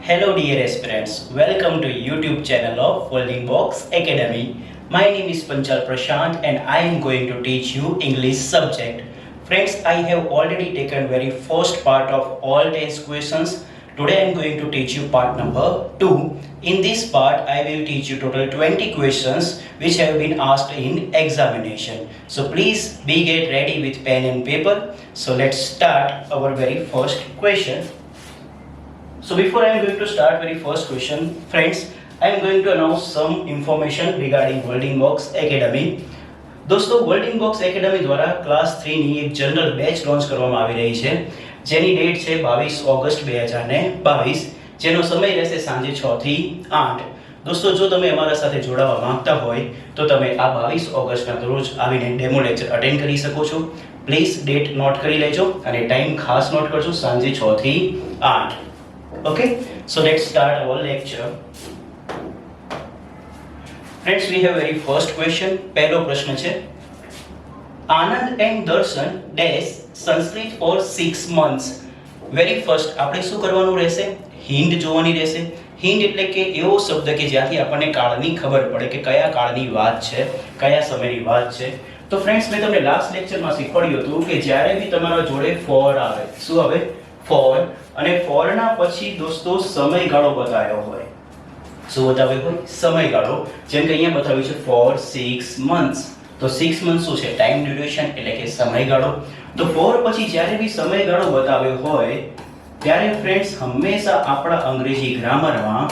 Hello dear aspirants, welcome to YouTube channel of Folding Box Academy. My name is Panchal Prashant and I am going to teach you English subject. Friends, I have already taken very first part of all 10 questions. Today I am going to teach you part number 2. In this part, I will teach you total 20 questions which have been asked in examination. So please be get ready with pen and paper. So let's start our very first question. So before I am going to start very first question, friends, I am going to announce some information regarding Folding Box Academy. દોસ્તો વર્લ્ડિંગ box academy દ્વારા class 3 ની એક general batch launch કરવામાં આવી રહી છે, જેની date છે 22 ઓગસ્ટ 2022, જેનો સમય રહેશે સાંજે 6 થી 8. દોસ્તો, જો તમે અમારા સાથે જોડાવા માંગતા હોય તો તમે આ 22 ઓગસ્ટના રોજ આવીને ડેમો લેક્ચર અટેન્ડ કરી શકો છો. પ્લીઝ ડેટ નોટ કરી લેજો અને ટાઈમ ખાસ નોટ કરજો, સાંજે 6 થી 8. Okay, so let's start our lecture. Friends, we have very first question. પહેલો પ્રશ્ન છે, Anand and Darshan dash Sanskrit for 6 months. Very first આપણે શું કરવાનું રહેશે? હિન્ટ જોવાની રહેશે. હિન્ટ એટલે કે એવો શબ્દ કે જ્યાંથી આપણને કાળની ખબર પડે કે કયા કાળની વાત છે, કયા સમયની વાત છે. તો ફ્રેન્ડ્સ, મેં તમને લાસ્ટ લેક્ચરમાં શીખવાડ્યું હતું કે જ્યારે બી તમારા જોડે ફોર આવે, શું આવે? ફોર, અને ફોર ના પછી દોસ્તો સમયગાળો બતાવ્યો હોય. શું બતાવ્યો હોય? સમયગાળો. જેમ કે અહીંયા બતાવ્યું છે ફોર 6 months. તો 6 months શું છે? ટાઈમ ડ્યુરેશન એટલે કે સમયગાળો. તો ફોર પછી જ્યારે બી સમયગાળો બતાવ્યો હોય ત્યારે ફ્રેન્ડ્સ હંમેશા આપણા અંગ્રેજી ગ્રામરમાં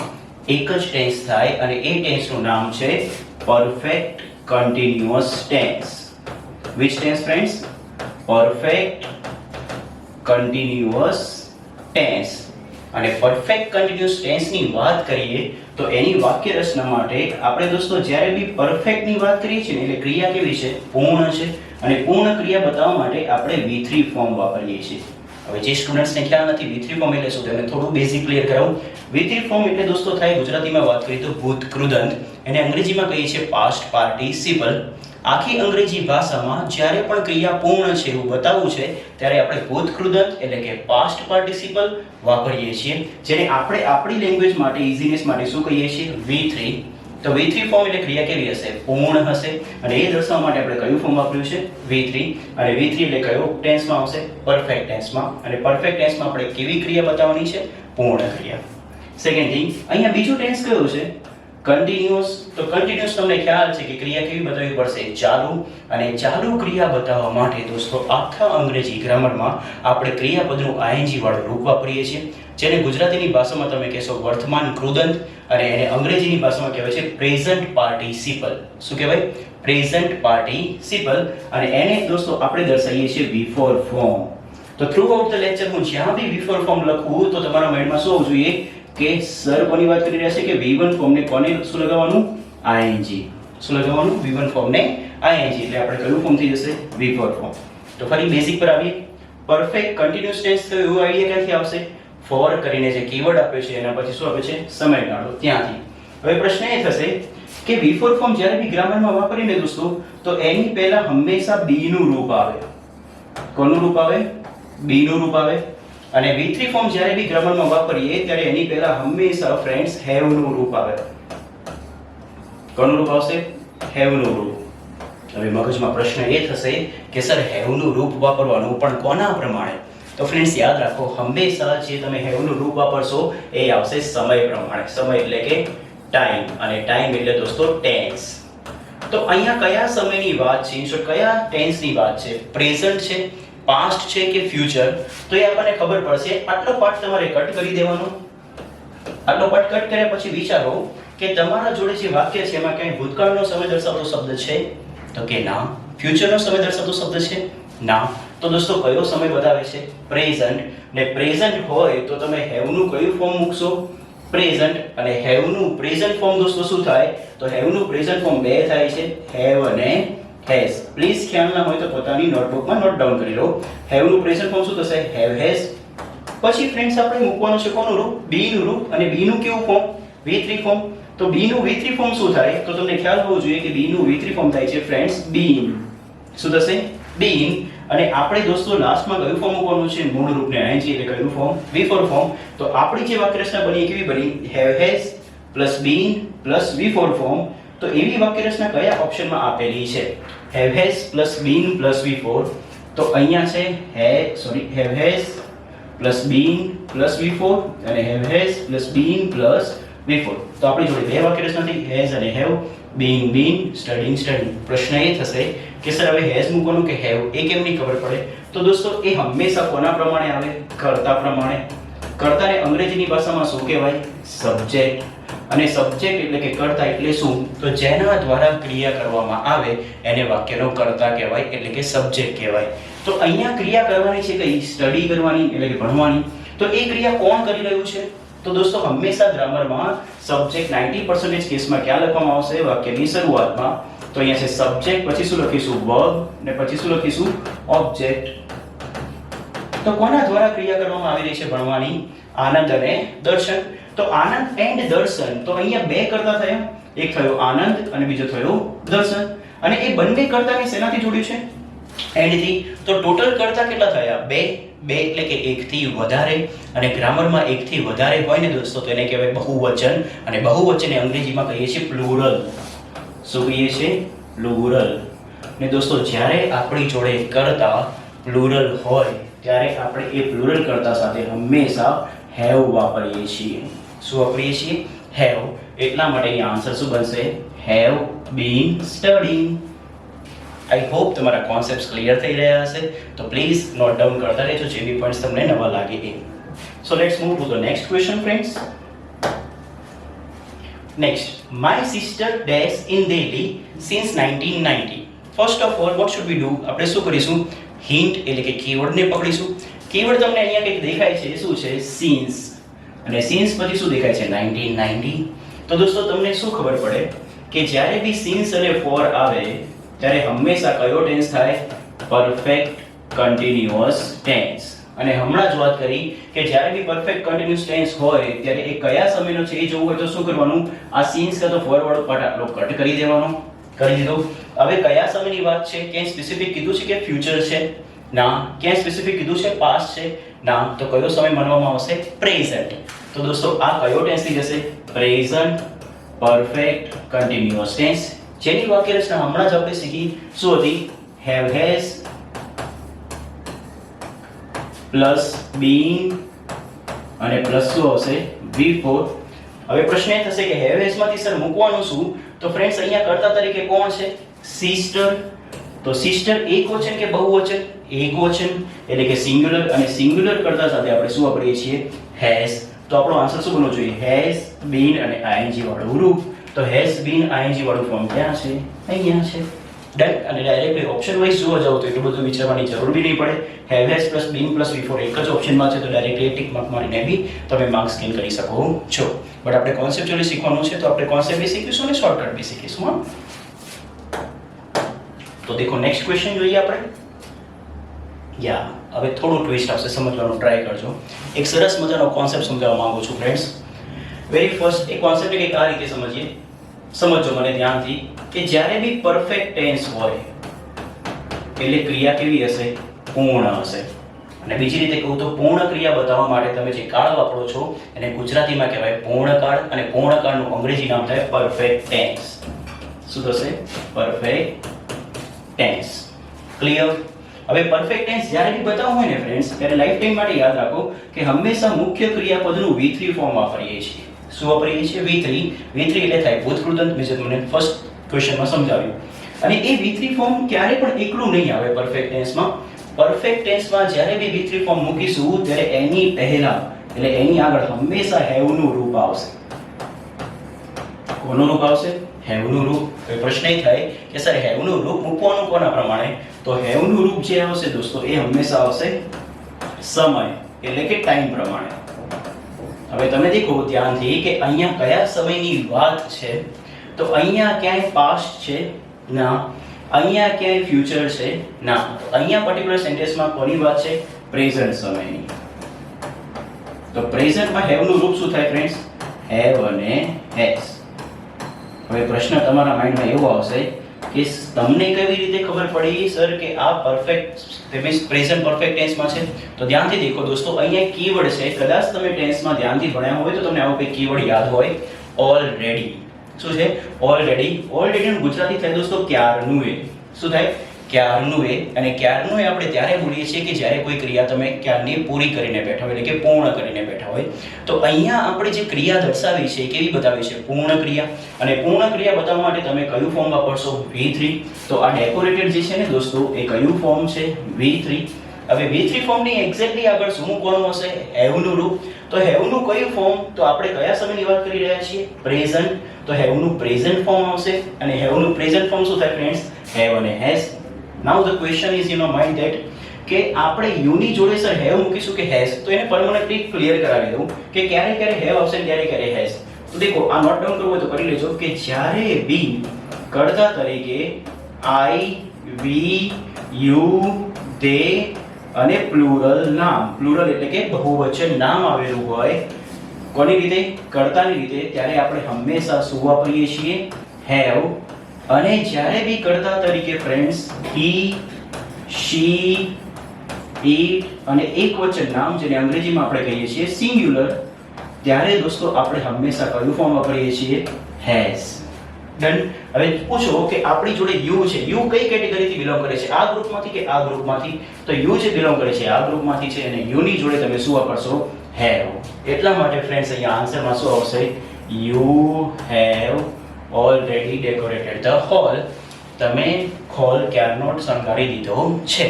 એક જ ટેન્સ થાય અને એ ટેન્સનું નામ છે perfect continuous tense. which tense friends? Perfect continuous tense. અને પરફેક્ટ કન્ટિન્યુઅસ ટેન્સની વાત કરીએ તો એની વાક્ય રચના માટે આપણે દોસ્તો જ્યારે બી પરફેક્ટની વાત કરીએ છીએ ને, એટલે ક્રિયા કેવી છે? પૂર્ણ છે. અને પૂર્ણ ક્રિયા બતાવવા માટે આપણે V3 ફોર્મ વાપરીએ છીએ. હવે જે સ્ટુડન્ટ્સને ખ્યાલ નથી V3 ફોર્મ એટલે શું, તેમને થોડું બેઝિક ક્લિયર કરાવું. V3 ફોર્મ એટલે દોસ્તો થાય, ગુજરાતીમાં વાત કરીએ તો ભૂત કૃદંત, એને અંગ્રેજીમાં કહીએ છીએ પાસ્ટ પાર્ટિસિપલ. આખી અંગ્રેજી ભાષામાં જ્યારે પણ ક્રિયા પૂર્ણ છે એવું બતાવવું છે ત્યારે આપણે ભૂતકૃદંત એટલે કે પાસ્ટ પાર્ટિસિપલ વાપરીએ છીએ, જેને આપણે આપણી લેંગ્વેજ માટે ઇઝીનેસ માટે શું કહીએ છીએ? V3. તો V3 ફોર્મ એટલે ક્રિયા કેવી હશે? પૂર્ણ હશે. અને એ દર્શાવવા માટે આપણે કયું ફોર્મ વાપર્યું છે? V3. અને V3 એટલે કયો ટેન્સમાં આવશે? પરફેક્ટ ટેન્સમાં. અને પરફેક્ટ ટેન્સમાં આપણે કેવી ક્રિયા બતાવવાની છે? પૂર્ણ ક્રિયા. સેકન્ડ થિંગ, અહીંયા બીજો ટેન્સ કયો છે? કન્ટિન્યુઅસ. તો કન્ટિન્યુઅસ તમને ખ્યાલ છે કે ક્રિયા કેવી બતાવવી પડશે? ચાલુ. અને ચાલુ ક્રિયા બતાવવા માટે દોસ્તો આખા અંગ્રેજી ગ્રામરમાં આપણે ક્રિયાપદનું ing વાળું રૂપ વાપરીએ છીએ, જેને ગુજરાતીની ભાષામાં તમે કહેશો વર્તમાન કૃદંત, અને એને અંગ્રેજીની ભાષામાં કહેવાય છે પ્રેઝન્ટ પાર્ટિસિપલ. શું કહેવાય? Present participle. અને એને દોસ્તો આપણે દર્શાવીએ છીએ V4 ફોર્મ. તો થ્રુ આઉટ ધ લેક્ચર હું જ્યાં બી V4 ફોર્મ લખું તો તમારા માઇન્ડમાં શું હોવું જોઈએ કે સર કોની વાત કરી રહ્યા છે કે V1 ફોર્મને કોને શું લગાવવાનું? ing. શું લગાવવાનું? V1 ફોર્મને ing. એટલે આપણે કયું ફોર્મ થઈ જશે? V4 form. તો ફરી બેઝિક પર આવીએ. પરફેક્ટ કન્ટિન્યુઅસ ટેન્સ તો એવું આઈડિયા ક્યાંથી આવશે? ફોર કરીને જે કીવર્ડ આપ્યો છે એના પછી શું આપે છે? સમયગાળો. ત્યાંથી. હવે પ્રશ્ન એ થશે કે V4 ફોર્મ જ્યારે બી ગ્રામરમાં વાપરીને દોસ્તો તો એની પહેલા હંમેશા be નું રૂપ આવે. કોનું રૂપ આવે? be નું રૂપ આવે. અને V3 ફોર્મ જ્યારે બી ગ્રામરમાં વાપરીએ ત્યારે એની પહેલા હંમેશા ફ્રેન્ડ્સ have નું રૂપ આવે. કોનું રૂપ આવશે? have નું રૂપ. હવે મગજમાં પ્રશ્ન એ થશે કે સર have નું રૂપ વાપરવાનું પણ કોના પ્રમાણે? તો ફ્રેન્ડ્સ યાદ રાખો, હંમેશા જે તમે have નું રૂપ વાપરશો એ આવશે સમય પ્રમાણે. સમય એટલે કે ટાઈમ, અને ટાઈમ એટલે દોસ્તો ટેન્સ. તો અહીંયા કયા સમયની વાત છે? ઇન શોર્ટ કયા ટેન્સની વાત છે? પ્રેઝન્ટ છે, પાસ્ટ છે કે ફ્યુચર? તો એ આપણને ખબર પડશે. આટલો પાર્ટ તમારે કટ કરી દેવાનો. આટલો પાર્ટ કટ કર્યા પછી વિચારો કે તમારા જોડે જે વાક્ય છે એમાં ક્યાંય ભૂતકાળનો સમય દર્શાવતો શબ્દ છે? તો કે ના. ફ્યુચરનો સમય દર્શાવતો શબ્દ છે? ના. તો દોસ્તો કયો સમય બતાવે છે? પ્રેઝન્ટ. ને પ્રેઝન્ટ હોય તો તમે હેવ નું કયું ફોર્મ મૂકશો? પ્રેઝન્ટ. અને હેવ નું પ્રેઝન્ટ ફોર્મ દોસ્તો શું થાય? તો હેવ નું પ્રેઝન્ટ ફોર્મ બે થાય છે, હેવ અને હેઝ. પ્લીઝ ખ્યાલ ના હોય તો પોતાની નોટબુકમાં નોટ ડાઉન કરી લો. હેવ નું પ્રેઝન્ટ ફોર્મ શું થશે? Have has. પછી ફ્રેન્ડ્સ આપણે મૂકવાનું છે કોનું રૂપ? બી નું રૂપ. અને બી નું કેવું ફોર્મ? V3 form. તો બી નું V3 ફોર્મ શું થાય? તો તમને ખ્યાલ હોવો જોઈએ કે બી નું V3 ફોર્મ થાય છે ફ્રેન્ડ્સ બીન. શું થશે? બીન. અને આપણે દોસ્તો લાસ્ટમાં કયું ફોર્મ મૂકવાનું છે? મૂળ રૂપને ing એટલે કયું ફોર્મ? V4 form. તો આપણી જે વાક્યરચના બની કેવી બની? have has plus been plus V4 form. તો એવી વાક્યરચના કયા ઓપ્શનમાં આપેલી છે? have has plus been plus V4. તો અહીંયા છે have has plus been plus V4 અને have has plus been plus V4. તો આપણી જોડે બે વાક્યરચના થઈ, has અને have, being, studying. પ્રશ્ન એ થશે કે સર હવે has મૂકવાનું કે have, એ કેમ નહીં ખબર પડે? તો દોસ્તો એ હંમેશા કોના પ્રમાણે આવે? કર્તા પ્રમાણે. કર્તાને અંગ્રેજીની ભાષામાં શું કહેવાય? સબ્જેક્ટ. અને સબ્જેક્ટ એટલે કે કર્તા એટલે શું? તો જેના દ્વારા ક્રિયા કરવામાં આવે એને વાક્યનો કર્તા કહેવાય, એટલે કે સબ્જેક્ટ કહેવાય. તો અહીંયા ક્રિયા કરવાની છે કઈ? સ્ટડી કરવાની એટલે કે ભણવાની. તો એ ક્રિયા કોણ કરી રહ્યું છે? તો દોસ્તો હંમેશા ગ્રામરમાં સબ્જેક્ટ 90% કેસમાં ક્યાં લખવામાં આવશે? વાક્યની શરૂઆતમાં. તો અહીંયા છે સબ્જેક્ટ, પછી શું લખીશું? વર્બ, અને પછી શું લખીશું? ઓબ્જેક્ટ. તો કોના દ્વારા ક્રિયા કરવામાં આવી રહી છે ભણવાની? આનંદ અને દર્શન. તો આનંદ એન્ડ દર્શન, તો અહીંયા બે કર્તા થયા, એક થયો આનંદ અને બીજો થયો દર્શન. અને એ બંને કર્તાને શેનાથી જોડ્યું છે? એન્ડ થી. તો ટોટલ કર્તા કેટલા થયા? બે એટલે કે એક થી વધારે. અને ગ્રામરમાં એક થી વધારે હોય ને દોસ્તો તો એને કહેવાય બહુવચન. અને બહુવચનને અંગ્રેજીમાં કહીએ છીએ પ્લુરલ. શું કહીએ છીએ? પ્લુરલ. ને દોસ્તો જ્યારે આપણી જોડે કર્તા પ્લુરલ હોય ત્યારે આપણે એ પ્લુરલ કર્તા સાથે હંમેશા have વાપરીએ છીએ. શું વાપરીએ છીએ? have. એટલા માટે અહીંયા આન્સર શું બનશે? have been studying. I hope તમારા કોન્સેપ્ટ્સ ક્લિયર થઈ રહ્યા હશે. તો પ્લીઝ નોટ ડાઉન કરતા રહેજો જે બી પોઈન્ટ્સ તમને નવા લાગે એ. So let's move to the next question friends. Next, my sister dash in Delhi since 1990. First of all what should we do? આપણે શું કરીશું? હિન્ટ એટલે કે કીવર્ડને પકડીશું. કીવર્ડ તમને અહીંયા કંઈક દેખાય છે, શું છે? સિન્સ. અને સિન્સ પછી શું દેખાય છે? 1990. તો દોસ્તો તમને શું ખબર પડે કે જ્યારે બી સિન્સ અને ફોર આવે ત્યારે હંમેશા કયો ટેન્સ થાય? Perfect continuous tense. અને હમણાં જ વાત કરી કે જ્યારે બી પરફેક્ટ કન્ટિન્યુઅસ ટેન્સ હોય ત્યારે એ કયા સમયનો છે એ જોવું હોય તો શું કરવાનું? આ સિન્સ કાં તો ફોર વાળો પાર્ટ આટલો કટ કરી દેવાનો. કરી દીધો. હવે કયા સમયની વાત છે? ક્યાંય સ્પેસિફિક કીધું છે કે ફ્યુચર છે? ના. ક્યાંય સ્પેસિફિક કીધું છે પાસ્ટ છે? ના. તો કયો સમય માનવામાં આવશે? પ્રેઝન્ટ. તો દોસ્તો આ કયો ટેન્સ થઈ જશે? Present perfect continuous tense. જેની વાક્યરચના હમણાં જ આપણે શીખી શું હતી? have has પ્લસ been અને પ્લસ શું આવશે? V4. હવે પ્રશ્ન એ થશે કે have has માંથી સર મૂકવાનું શું? તો ફ્રેન્ડ્સ અહીંયા કર્તા તરીકે કોણ છે? સિસ્ટર. તો સિસ્ટર એકવચન કે બહુવચન? એકવચન એટલે કે સિંગ્યુલર. અને સિંગ્યુલર કર્તા સાથે આપણે શું વાપરીએ છીએ? has. તો આપણો આન્સર શું બનવો જોઈએ? has been અને ing વાળું રૂપ. તો has been ing વાળું ફોર્મ ક્યાં છે? અહીંયા છે. ડન. અને ડાયરેક્ટલી ઓપ્શન વાઇઝ જોવા જાવ તો એટલું બધું વિચારવાની જરૂર બી નહીં પડે. have has plus been plus V4 એક જ ઓપ્શનમાં છે, તો ડાયરેક્ટલી ટિક માર્ક મારીને બી તમે માર્ક્સ ગેઇન કરી શકો છો. બટ આપણે કોન્સેપ્ચ્યુઅલી શીખવાનું છે, તો આપણે કોન્સેપ્ટ બી શીખીશું અને શોર્ટકટ બી શીખીશું. હા, તો દેખો નેક્સ્ટ ક્વેશ્ચન જોઈએ આપણે. હવે થોડું ટ્વિસ્ટ આવશે, સમજવાનો ટ્રાય કરજો. એક સરસ મજાનો કોન્સેપ્ટ સમજાવવા માંગુ છું ફ્રેન્ડ્સ. વેરી ફર્સ્ટ એ કોન્સેપ્ટ કંઈક આ રીતે સમજીએ. સમજો મને ધ્યાનથી કે જ્યારે બી પરફેક્ટ ટેન્સ હોય એટલે ક્રિયા કેવી હશે? પૂર્ણ હશે. અને બીજી રીતે કહું તો પૂર્ણ ક્રિયા બતાવવા માટે તમે જે કાળ વાપરો છો એને ગુજરાતીમાં કહેવાય પૂર્ણકાળ. અને પૂર્ણકાળનું અંગ્રેજી નામ થાય પરફેક્ટ ટેન્સ. શું થશે? Perfect tense. ક્લિયર? હવે પરફેક્ટ ટેન્સ જ્યારે બી બતાવવું હોય ને ફ્રેન્ડ્સ ત્યારે લાઈફ ટાઈમ માટે યાદ રાખો કે હંમેશા મુખ્ય ક્રિયાપદનું V3 ફોર્મ વાપરીએ છીએ. શું વાપરીએ છીએ? V3 એટલે થાય ભૂતકૃદંત. મેં તમને ફર્સ્ટ ક્વેશ્ચનમાં સમજાવ્યું. અને એ V3 ફોર્મ ક્યારે પણ એકલું નહીં આવે પરફેક્ટ ટેન્સમાં. પરફેક્ટ ટેન્સમાં જ્યારે બી V3 ફોર્મ મૂકીશું ત્યારે એની પહેલા એટલે એની આગળ હંમેશા have નું રૂપ આવશે. કોનું રૂપ આવશે? have નું રૂપ. તો પ્રશ્ન એ થાય કે સર have નું રૂપ મૂકવાનું કોના પ્રમાણે? તો have નું રૂપ જે આવશે દોસ્તો એ હંમેશા આવશે સમય એટલે કે ટાઈમ પ્રમાણે. હવે તમે દેખો ધ્યાનથી કે અહીંયા કયા સમયની વાત છે? તો અહીંયા ક્યાંય પાસ્ટ છે? ના. અહીંયા ક્યાંય ફ્યુચર છે? ના. અહીંયા પર્ટિક્યુલર સેન્ટેન્સમાં કોની વાત છે? પ્રેઝન્ટ સમયની. તો પ્રેઝન્ટમાં have નું રૂપ શું થાય ફ્રેન્ડ્સ? have અને has. હવે પ્રશ્ન તમારા માઇન્ડમાં એવો આવશે કે તમને કેવી રીતે ખબર પડી સર કે આ પરફેક્ટ તે મીન્સ પ્રેઝન્ટ પરફેક્ટ ટેન્સમાં છે. તો ધ્યાનથી દેખો દોસ્તો, અહીંયા કીવર્ડ છે, કદાચ તમે ટેન્સમાં ધ્યાનથી ભણ્યા હોય તો તમને આવો કોઈ કીવર્ડ યાદ હોય, ઓલરેડી. શું છે? ઓલરેડી. ઓલરેડીનું ગુજરાતી થાય દોસ્તો ક્યારનું એ. શું થાય? ક્યારનું એ. અને ક્યારનું એ આપણે ત્યારે બોલીએ છીએ કે જ્યારે કોઈ ક્રિયા તમે ક્યારની પૂરી કરીને બેઠા હોય, એટલે કે પૂર્ણ કરીને બેઠા હોય. તો અહીંયા આપણે જે ક્રિયા દર્શાવી છે કેવી બતાવી છે? પૂર્ણ ક્રિયા. અને પૂર્ણ ક્રિયા બતાવવા માટે તમે કયું ફોર્મ વાપરશો? V3. તો આ ડેકોરેટેડ જે છે ને દોસ્તો એ કયું ફોર્મ છે? V3. હવે V3 ફોર્મની એક્ઝેક્ટલી આગળ શું મૂકવાનું હશે? હેવનું રૂપ. તો હેવનું કયું ફોર્મ? તો આપણે કયા સમયની વાત કરી રહ્યા છીએ? પ્રેઝન્ટ. તો હેવનું પ્રેઝન્ટ ફોર્મ આવશે. અને હેવનું પ્રેઝન્ટ ફોર્મ શું થાય ફ્રેન્ડ્સ? હેવ અને has. Now the question is in your mind that કે આપણે યુ ની જોડે સર હેવ મૂકીશું કે હેઝ? તો એને પરમનન્ટલી ક્લિયર કરાવી દઉં કે ક્યારે ક્યારે હેવ આવશે ને ક્યારે ક્યારે હેઝ. તો દેખો, આ નોટ ડાઉન કરવું હોય તો કરી લેજો કે જ્યારે બી કર્તા તરીકે આઈ, વી, યુ, દે અને પ્લુરલ નામ, પ્લુરલ એટલે કે બહુવચન નામ આવેલું હોય, કોની રીતે? કર્તાની રીતે, ત્યારે આપણે હંમેશા શું વાપરીએ છીએ? હેવ. અને જ્યારે બી કર્તા તરીકે ફ્રેન્ડ્સ હી, શી, ઇટ અને એકવચન નામ જેને અંગ્રેજીમાં આપણે કહીએ છીએ સિંગ્યુલર, ત્યારે દોસ્તો આપણે હંમેશા કયું ફોર્મ વાપરીએ છીએ? હેઝ. ડન. હવે પૂછો કે આપણી જોડે યુ છે, યુ કઈ કેટેગરીથી બિલોંગ કરે છે? આ ગ્રુપમાંથી કે આ ગ્રુપમાંથી? તો યુ જે બિલોંગ કરે છે આ ગ્રુપમાંથી છે, અને યુ ની જોડે તમે શું વાપરશો? હેવ. એટલા માટે ફ્રેન્ડ્સ અહીંયા આન્સરમાં શું આવશે? You have already decorated the hall. તમે હોલ ક્યારનો શણગારી દીધો છે.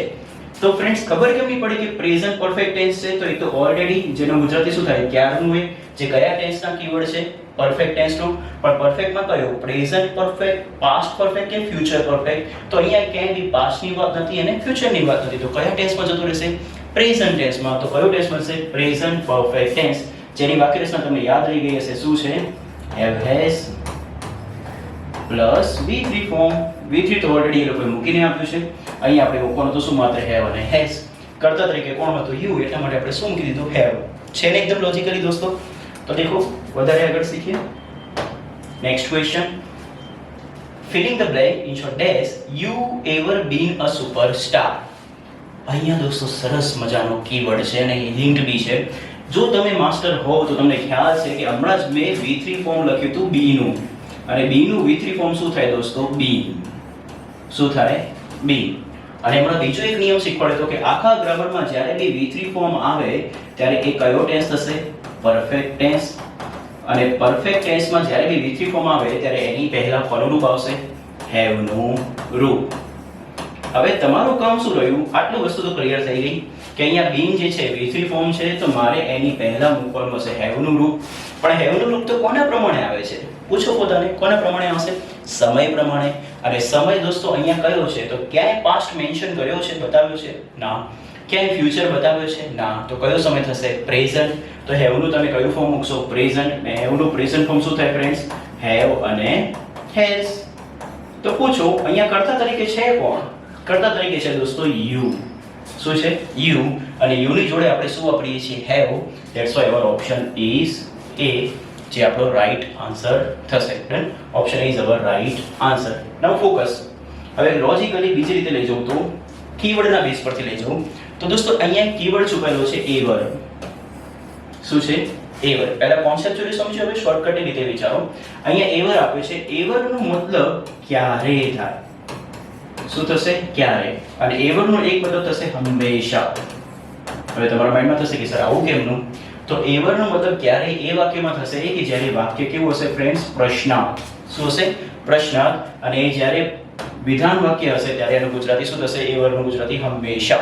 તો ફ્રેન્ડ્સ ખબર કેમ નહીં પડી કે પ્રેઝન્ટ પરફેક્ટ ટેન્સ છે? તો એ તો ઓલરેડી, જેનો ગુજરાતી શું થાય? ક્યારનું એ. જે કયા ટેન્સના કીવર્ડ છે? પરફેક્ટ ટેન્સનો. પણ પરફેક્ટમાં કયો? પ્રેઝન્ટ પરફેક્ટ, પાસ્ટ પરફેક્ટ કે ફ્યુચર પરફેક્ટ? તો અહીંયા ક્યાંય બી પાસ્ટની વાત નથી અને ફ્યુચરની વાત નથી. તો કયા ટેન્સમાં જતું રહેશે? પ્રેઝન્ટ ટેન્સમાં. તો કયો ટેન્સ બનશે? Present perfect tense. જેની વાક્ય રચના તમને યાદ રહી ગઈ હશે. શું છે? Have, has plus V3 form. V3 તો ઓલરેડી એ લોકોએ મૂકીને આપ્યું છે. અહીં આપણે મૂકવાનું તો શું? માત્ર હેવ અને હેઝ. કર્તા તરીકે કોણ હતું? યુ. એટલા માટે આપણે શું મૂકી દીધું? હેવ. છે ને એકદમ લોજિકલી દોસ્તો? તો દેખો, વધારે આગળ શીખીએ. Next question. Filling the blank in your dash, you ever been a superstar. અહીંયા દોસ્તો સરસ મજાનો કીવર્ડ છે અને હિન્ટ બી છે. જો તમે માસ્ટર હોવ તો તમને ખ્યાલ છે કે હમણાં જ મેં V3 ફોર્મ લખ્યું હતું બી નું, અને બી નું V3 ફોર્મ શું થાય દોસ્તો? બી. શું થાય? બી. અને હમણાં બીજો એક નિયમ શીખવાડ્યો હતો કે આખા ગ્રામરમાં જ્યારે બી V3 ફોર્મ આવે ત્યારે એ કયો ટેન્સ થશે? Perfect tense. અને પરફેક્ટ ટેન્સમાં જ્યારે બી V3 ફોર્મ આવે ત્યારે એની પહેલા કોનું રૂપ આવશે? હેવ નું રૂપ. હવે તમારું કામ શું રહ્યું? આટલું વસ્તુ તો ક્લિયર થઈ ગઈ કે અહીંયા બીન જે છે V3 ફોર્મ છે, તો મારે એની પહેલા મૂકવાનું હશે હેવ નું રૂપ. પણ હેવ નું રૂપ તો કોના પ્રમાણે આવે છે? પૂછો પોતાને, કોના પ્રમાણે આવશે? સમય પ્રમાણે. અને સમય દોસ્તો અહીંયા કયો છે? તો ક્યાંય પાસ્ટ મેન્શન કર્યો છે, બતાવ્યો છે? ના. ક્યાંય ફ્યુચર બતાવ્યો છે? ના. તો કયો સમય થશે? પ્રેઝન્ટ. તો હેવ નું તમે કયું ફોર્મ મૂકશો? પ્રેઝન્ટ. અને હેવ નું પ્રેઝન્ટ ફોર્મ શું થાય ફ્રેન્ડ્સ? હેવ અને હેઝ. તો પૂછો અહીંયા કર્તા તરીકે છે કોણ? કર્તા તરીકે છે દોસ્તો યુ. શું છે? યુ. અને યુ ની જોડે આપણે શું વાપરીએ છીએ? Have. That's why our option is A, જે આપણો રાઈટ આન્સર થશે. Done. Option is our right answer. Now focus. હવે લોજિકલી બીજી રીતે લઈ જાઉં તો કીવર્ડના બેઝ પરથી લઈ જાઉં તો દોસ્તો અહીંયા કીવર્ડ છુપાયેલો છે એવર. શું છે? એવર. પહેલા કોન્સેપ્ચ્યુઅલી સમજો, હવે શોર્ટકટની રીતે વિચારો. અહીંયા એવર આપ્યો છે. એવર નો મતલબ ક્યારે થાય. શું થશે? ક્યારે. અને એવર નો એક મતલબ થશે હંમેશા. હવે તમારા માઇન્ડમાં થશે કે સર આવું કેમનું? તો એવર નો મતલબ ક્યારે એ વાક્યમાં થશે કે જ્યારે વાક્ય કેવું હશે ફ્રેન્ડ્સ? પ્રશ્નાર્થ. શું હશે? પ્રશ્નાર્થ. અને જ્યારે વિધાન વાક્ય હશે ત્યારે એનું ગુજરાતી શું થશે? એવર નું ગુજરાતી હંમેશા.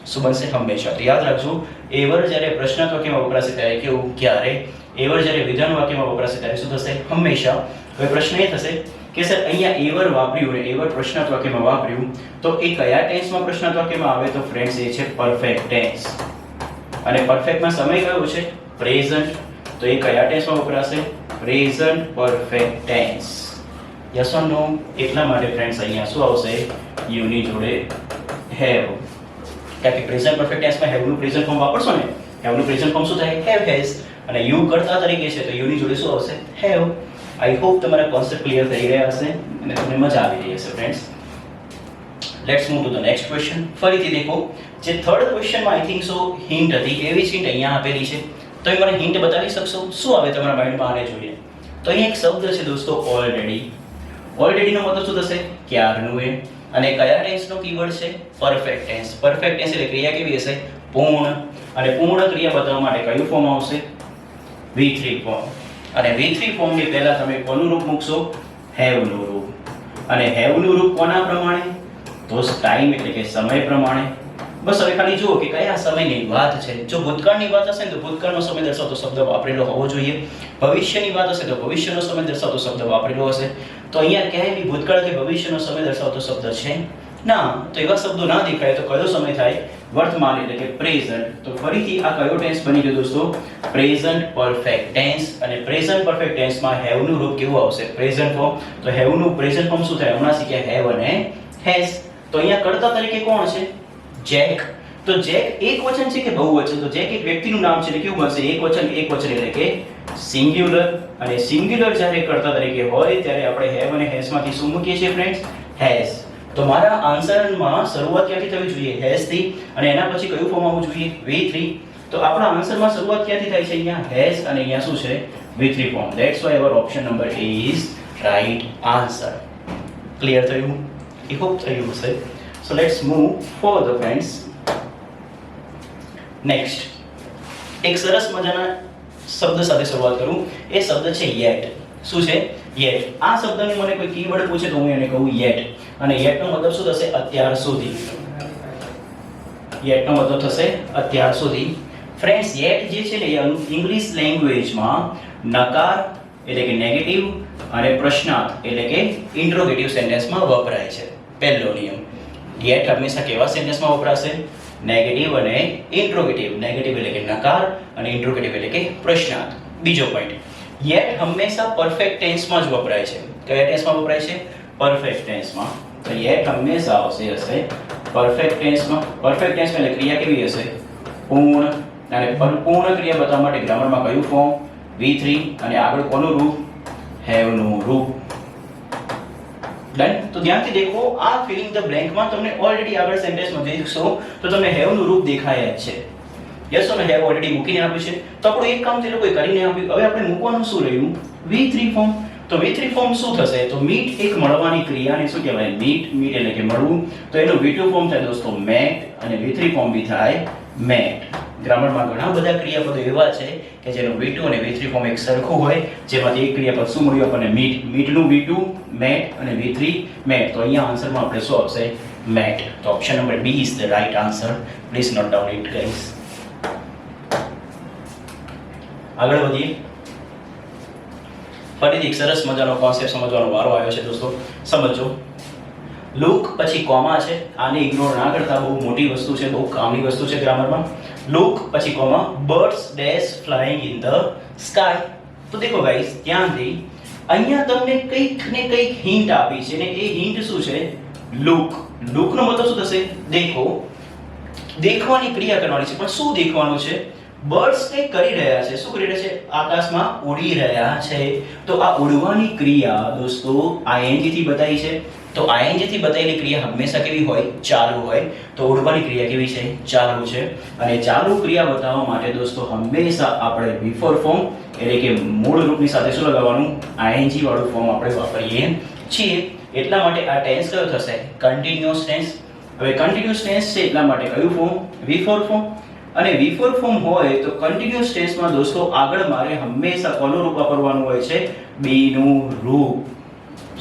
શું બનશે? હંમેશા. તો યાદ રાખજો, એવર જ્યારે પ્રશ્નાર્થ વાક્યમાં વપરાશે ત્યારે કેવું? ક્યારે. એવર જ્યારે વિધાન વાક્યમાં વપરાશે ત્યારે શું થશે? હંમેશા. હવે પ્રશ્ન એ થશે કે સર અહીંયા એવર વાપર્યું ને એવર પ્રશ્નાર્થ વાક્યમાં વાપર્યું, તો એ કયા ટેન્સમાં પ્રશ્નાર્થ વાક્યમાં આવે? તો ફ્રેન્ડ્સ એ છે પરફેક્ટ ટેન્સ. અને પરફેક્ટમાં સમય કયો છે? પ્રેઝન્ટ. તો એ કયા ટેન્સમાં વપરાશે? Present perfect tense. Yes or no? એટલા માટે ફ્રેન્ડ્સ અહીંયા શું આવશે? યુ ની જોડે હેવ. કારણ કે પ્રેઝન્ટ પરફેક્ટ ટેન્સમાં હેવ નું પ્રેઝન્ટ ફોર્મ વાપરશો ને, હેવ નું પ્રેઝન્ટ ફોર્મ શું થાય? Have, has. અને યુ કરતા તરીકે છે તો યુ ની જોડે શું આવશે? હેવ. આઈ હોપ તમારા કોન્સેપ્ટ ક્લિયર થઈ ગયા હશે અને તમને મજા આવી રહી હશે friends. Let's move to the next question. ફરીથી દેખો, જે થર્ડ ક્વેશ્ચનમાં આઈ થિંક સો હિન્ટ હતી એવી જ હિન્ટ અહીંયા આપેલી છે. તો એ મને હિન્ટ બતાવી શકશો? શું આવે તમારા માઇન્ડમાં આને જોઈએ? તો અહીં એક શબ્દ છે દોસ્તો, ઓલરેડી. ઓલરેડીનો મતલબ શું થશે? ક્યારનું એ. અને કયા ટેન્સનો કીવર્ડ છે? Perfect tense. પરફેક્ટ ટેન્સ એટલે ક્રિયા કેવી હશે? પૂર્ણ. અને પૂર્ણ ક્રિયા બતાવવા માટે કયું ફોર્મ આવશે? V3 form. અને V3 ફોર્મની પહેલા તમે કોનું રૂપ મૂકશો? હેવનું રૂપ. અને હેવનું રૂપ કોના પ્રમાણે? તો ટાઈમ એટલે કે સમય પ્રમાણે. બસ હવે ખાલી જુઓ કે કયા સમયની વાત છે. જો ભૂતકાળની વાત હશે ને તો ભૂતકાળનો સમય દર્શાવતો શબ્દ વાપરેલો હોવો જોઈએ. ભવિષ્યની વાત હશે તો ભવિષ્યનો સમય દર્શાવતો શબ્દ વાપરેલો હશે. તો અહીંયા ક્યાંય બી ભૂતકાળ કે ભવિષ્યનો સમય દર્શાવતો શબ્દ છે ના. તો એવા શબ્દો ના દેખાય તો કયો સમય થાય? વર્તમાન એટલે કે પ્રેઝન્ટ. તો ફરીથી આ કયો ટેન્સ બની ગયો દોસ્તો? Present perfect tense. અને પ્રેઝન્ટ પરફેક્ટ ટેન્સમાં હેવનું રૂપ કેવું આવશે? Present form. તો હેવનું પ્રેઝન્ટ ફોર્મ શું થાય? હમણાં શીખ્યા હેવ અને હેઝ. તો અહીંયા કર્તા તરીકે કોણ છે? જેક. તો જેક એક વચન છે કે બહુવચન? તો જેક એક વ્યક્તિનું નામ છે એટલે કેવું બનશે? એક વચન એટલે કે સિંગ્યુલર. અને સિંગ્યુલર જ્યારે કર્તા તરીકે હોય ત્યારે આપણે હેવ અને હેઝ માંથી શું મૂકીએ છીએ ફ્રેન્ડ્સ? હેઝ. તો મારા આન્સરમાં શરૂઆત ક્યાંથી થવી જોઈએ? હેઝ થી. અને એના પછી કયું ફોર્મ આવવું જોઈએ? V3. તો આપણા આન્સરમાં શરૂઆત ક્યાંથી થાય છે? અહીંયા હેઝ અને અહીંયા શું છે? V3 form. That's why our option number A is right answer. Clear થયું? આઈ હોપ થયું હશે. So let's move further friends. Next, એક સરસ મજાના શબ્દ સાથે શરૂઆત કરું. એ શબ્દ છે yet. શું છે? yet. આ શબ્દની મને કોઈ કીવર્ડ પૂછે તો હું એને કહું yet. અને yet નો મતલબ શું થશે? અત્યાર સુધી. yet નો મતલબ થશે અત્યાર સુધી. ફ્રેન્ડ્સ, yet જે છે ને એ ઇંગ્લિશ લેંગ્વેજમાં નકાર એટલે કે નેગેટિવ અને પ્રશ્નાર્થ એટલે કે ઇન્ટ્રોગેટિવ સેન્ટેન્સમાં વપરાય છે. પહેલો નિયમ. yet હંમેશા કેવા સેન્ટેન્સમાં વપરાશે? નેગેટિવ અને ઇન્ટ્રોગેટિવ. નેગેટિવ એટલે કે નકાર અને ઇન્ટ્રોગેટિવ એટલે કે પ્રશ્નાર્થ. બીજો પોઈન્ટ, yet હંમેશા પરફેક્ટ ટેન્સમાં જ વપરાય છે. કયા ટેન્સમાં વપરાય છે? પરફેક્ટ ટેન્સમાં. તો yet હંમેશા હશે પરફેક્ટ ટેન્સમાં. પરફેક્ટ ટેન્સમાં એટલે ક્રિયા કેવી હશે? પૂર્ણ. અને પૂર્ણ ક્રિયા બતાવવા માટે ગ્રામરમાં કયું ફોર્મ? V3. અને આગળ કોનું રૂપ? હેવનું રૂપ. ડન. તો ધ્યાનથી દેખો, આ ફિલિંગ ધ બ્લેન્કમાં તમને ઓલરેડી આગળ સેન્ટેન્સમાં જોઈશો તો તમને હેવનું રૂપ દેખાય જ છે. યસ ઓર હેવ ઓલરેડી મૂકીને આપ્યું છે. તો આપણું એક કામ તે લોકોએ કરીને આપ્યું. હવે આપણે મૂકવાનું શું રહ્યું? V3 form. તો V3 ફોર્મ શું થશે? તો મીટ એક મળવાની ક્રિયાને શું કહેવાય? મીટ. મીટ એટલે કે મળવું. તો એનું V2 ફોર્મ થાય દોસ્તો મેટ. અને V3 ફોર્મ બી થાય મેટ. ગ્રામરમાં ઘણા બધા ક્રિયાપદો એવા છે કે જેનું V2 અને V3 ફોર્મ એક સરખું હોય, જેમાંથી એક ક્રિયાપદ શું મળ્યું આપણને? મીટ. મીટનું V2 મેટ અને V3 મેટ. તો અહીંયા આન્સરમાં આપણે શું આવશે? મેટ. તો option number B is the right answer. Please note down it guys. આગળ વધીએ. ફરીથી એક સરસ મજાનો કોન્સેપ્ટ સમજવાનો વારો આવ્યો છે દોસ્તો. સમજો. લુક પછી કોમા છે. આને ઇગ્નોર ના કરતા, બહુ મોટી વસ્તુ છે, બહુ કામની વસ્તુ છે ગ્રામરમાં. લુક પછી comma, birds dash flying in the sky. તો દેખો ગાઈસ, ધ્યાનથી અહીંયા તમને કંઈક ને કંઈક હિન્ટ આપી છે ને એ હિન્ટ શું છે? લુક. લુકનો મતલબ શું થશે? દેખો. દેખવાની ક્રિયા કરવાની છે. પણ શું દેખવાનું છે? બર્ડ્સ કંઈક કરી રહ્યા છે. શું કરી રહ્યા છે? આકાશમાં ઉડી રહ્યા છે. તો આ ઉડવાની ક્રિયા દોસ્તો ing થી બતાવી છે. તો ing થી બતાવેલી ક્રિયા હંમેશા કેવી હોય? ચાલુ હોય. તો ઉડવાની ક્રિયા કેવી છે? ચાલુ છે. અને ચાલુ ક્રિયા બતાવવા માટે દોસ્તો હંમેશા આપણે બિફોર ફોર્મ એટલે કે મૂળ રૂપની સાથે શું લગાવવાનું? ing વાળું ફોર્મ આપણે વાપરીએ છીએ. એટલા માટે આ ટેન્સ કયો થશે? Continuous tense. હવે કન્ટિન્યુઅસ ટેન્સ છે એટલા માટે કયું ફોર્મ? V4 form. અને V4 ફોર્મ હોય તો કન્ટિન્યુઅસ ટેન્સમાં દોસ્તો આગળ મારે હંમેશા કોનું રૂપ વાપરવાનું હોય છે? B નું રૂપ.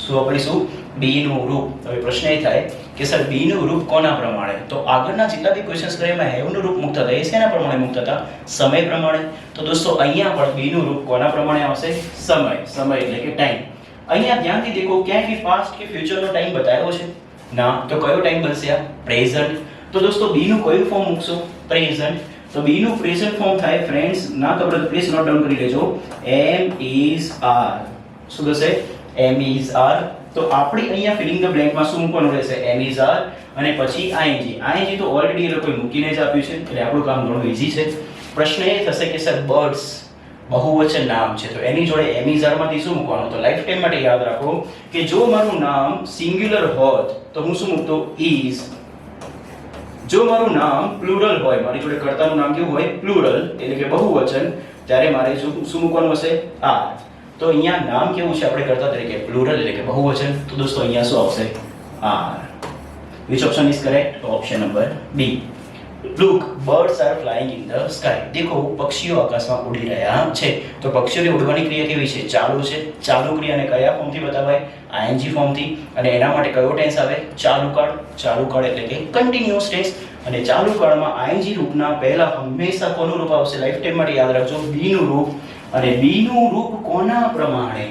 શું વાપરીશું? B નું રૂપ. હવે પ્રશ્ન એ થાય કે સર B નું રૂપ કોના પ્રમાણે? તો આગળના જેટલા બી ક્વેશ્ચન્સ કરે એમાં હેવ નું રૂપ મૂકતા હતા. એ શેના પ્રમાણે મૂકતા હતા? સમય પ્રમાણે. તો દોસ્તો અહીંયા પણ B નું રૂપ કોના પ્રમાણે આવશે? સમય. સમય એટલે કે ટાઈમ. અહીંયા ધ્યાનથી દેખો, ક્યાંય બી પાસ્ટ કે ફ્યુચરનો ટાઈમ બતાવ્યો છે? ના. તો કયો ટાઈમ બનશે? આ પ્રેઝન્ટ. તો દોસ્તો B નું કયું ફોર્મ મૂકશો? પ્રેઝન્ટ. તો B નું પ્રેઝન્ટ ફોર્મ થાય ફ્રેન્ડ્સ, ના ખબર તો પ્લીઝ નોટ ડાઉન કરી લેજો. M is R. શું થશે? M is R. તો આપણી અહીંયા ફિલિંગ ધ બ્લેન્કમાં શું મૂકવાનું રહેશે? M is R. અને પછી ing. ing તો ઓલરેડી એ લોકોએ મૂકીને જ આપ્યું છે એટલે આપણું કામ ઘણું ઈઝી છે. પ્રશ્ન એ થશે કે સર બર્ડ્સ બહુવચન નામ છે તો એની જોડે એમ ઇઝ આર માંથી શું મૂકવાનું? તો લાઈફ ટાઈમ માટે યાદ રાખો કે જો મારું નામ સિંગ્યુલર હોત તો હું શું મૂકતો? ઇઝ. જો મારું નામ પ્લુરલ હોય, મારી જોડે કર્તાનું નામ કેવું હોય? પ્લુરલ, એટલે કે બહુવચન, ત્યારે મારે શું મૂકવાનું હશે? આર. તો અહીંયા નામ કેવું છે આપણે કર્તા તરીકે? પ્લુરલ એટલે કે બહુવચન. તો દોસ્તો અહીંયા શું આવશે? R. Which option is correct? Option number B. Look, birds are flying in the sky. देखो पक्षीઓ આકાશમાં ઉડી રહ્યા છે. તો પક્ષીઓની ઉડવાની ક્રિયા કેવી છે? ચાલુ છે. ચાલુ ક્રિયાને કયા ફોર્મથી બતાવાય? ing ફોર્મથી. અને એના માટે કયો ટેન્સ આવે? ચાલુ કાળ. ચાલુ કાળ એટલે કે કન્ટિન્યુઅસ ટેન્સ. અને ચાલુ કાળમાં ing રૂપના પહેલા હંમેશા કોનું રૂપ આવશે? લાઈફ ટાઈમ માટે યાદ રાખજો, b નું રૂપ. અને b નું રૂપ કોના પ્રમાણે?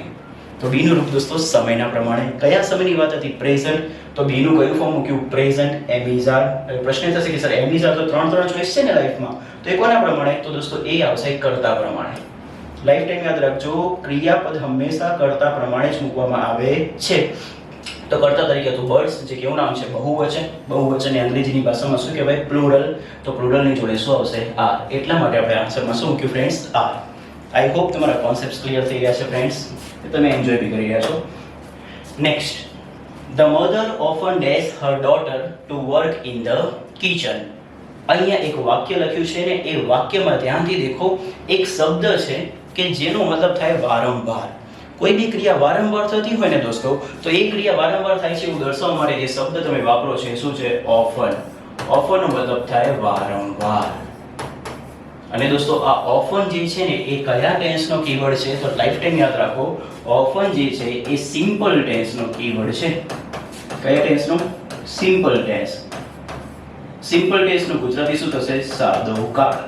તો b નું રૂપ દોસ્તો સમયના પ્રમાણે. કયા સમયની વાત હતી? પ્રેઝન્ટ. તો b નું કયું ફોર્મ મૂક્યું? પ્રેઝન્ટ. Am is are. પ્રશ્ન થશે કે સર એમ ઇઝ આર તો ત્રણ ચોઈસ છે ને લાઈફમાં, તો એ કોના પ્રમાણે? તો દોસ્તો એ આવશે કર્તા પ્રમાણે. લાઈફ ટાઈમ યાદ રાખજો, ક્રિયાપદ હંમેશા કર્તા પ્રમાણે જ મૂકવામાં આવે છે. તો કર્તા તરીકે તો બર્ડ્સ, જે કેવું નામ છે? બહુવચન. બહુવચનને અંગ્રેજીની ભાષામાં શું કહેવાય? પ્લુરલ. તો પ્લુરલની જોડે શું આવશે? આર. એટલા માટે આપણે આન્સરમાં શું મૂક્યું ફ્રેન્ડ્સ? આર. આઈ હોપ તમારા કોન્સેપ્ટ્સ ક્લિયર થઈ ગયા છે ફ્રેન્ડ્સ, તમે એન્જોય બી કરી રહ્યા છો. Next, the mother often dash Har daughter to work in the kitchen. અહીંયા એક વાક્ય લખ્યું છે ને એ વાક્યમાં ધ્યાનથી દેખો, એક શબ્દ છે કે જેનો મતલબ થાય વારંવાર. કોઈ બી ક્રિયા વારંવાર થતી હોય ને દોસ્તો, તો એ ક્રિયા વારંવાર થાય છે એવું દર્શાવવા માટે જે શબ્દ તમે વાપરો છો શું છે? ઓફન. ઓફન નો મતલબ થાય વારંવાર. અને દોસ્તો આ ઓફન જે છે ને એ કયા ટેન્સનો કીવર્ડ છે? તો લાઈફ ટાઈમ યાદ રાખો, ઓફન જે છે એ સિમ્પલ ટેન્સનો કીવર્ડ છે. કયા ટેન્સનો? Simple tense. સિમ્પલ ટેન્સનું ગુજરાતી શું થશે? સાદો કાળ.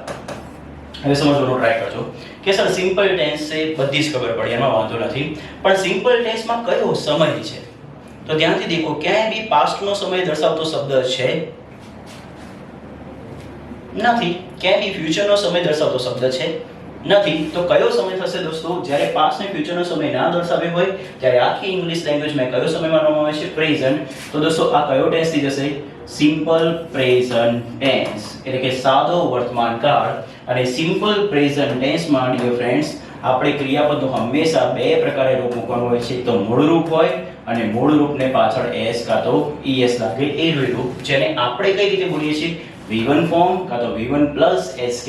હવે સમજવાનો ટ્રાય કરજો કે સર સિમ્પલ ટેન્સ છે બધી જ ખબર પડી, એમાં વાંધો નથી, પણ સિમ્પલ ટેન્સમાં કયો સમય છે? તો ધ્યાનથી દેખો, ક્યાંય બી પાસ્ટનો સમય દર્શાવતો શબ્દ છે? નથી. ક્યાંય બી ફ્યુચરનો સમય દર્શાવતો શબ્દ છે? નથી. તો કયો સમય થશે દોસ્તો? જ્યારે પાસ્ટ અને ફ્યુચરનો સમય ના દર્શાવ્યો હોય ત્યારે આખી ઇંગ્લિશ લેંગ્વેજમાં કયો સમય માનવામાં આવે છે? પ્રેઝન્ટ. તો દોસ્તો આ કયો ટેન્સ થઈ જશે? સિમ્પલ પ્રેઝન્ટ ટેન્સ, એટલે કે સાદો વર્તમાન કાળ. અને સિમ્પલ પ્રેઝન્ટ ટેન્સમાં ડિયર ફ્રેન્ડ્સ આપણે ક્રિયાપદનું હંમેશા બે પ્રકારે રૂપ મૂકવાનું હોય છે. તો મૂળ રૂપ હોય અને મૂળ રૂપને પાછળ એસ કાં તો es લાગે એ રૂપ, જેને આપણે કઈ રીતે બોલીએ છીએ? V1 ફોર્મ કાં તો V1 + SK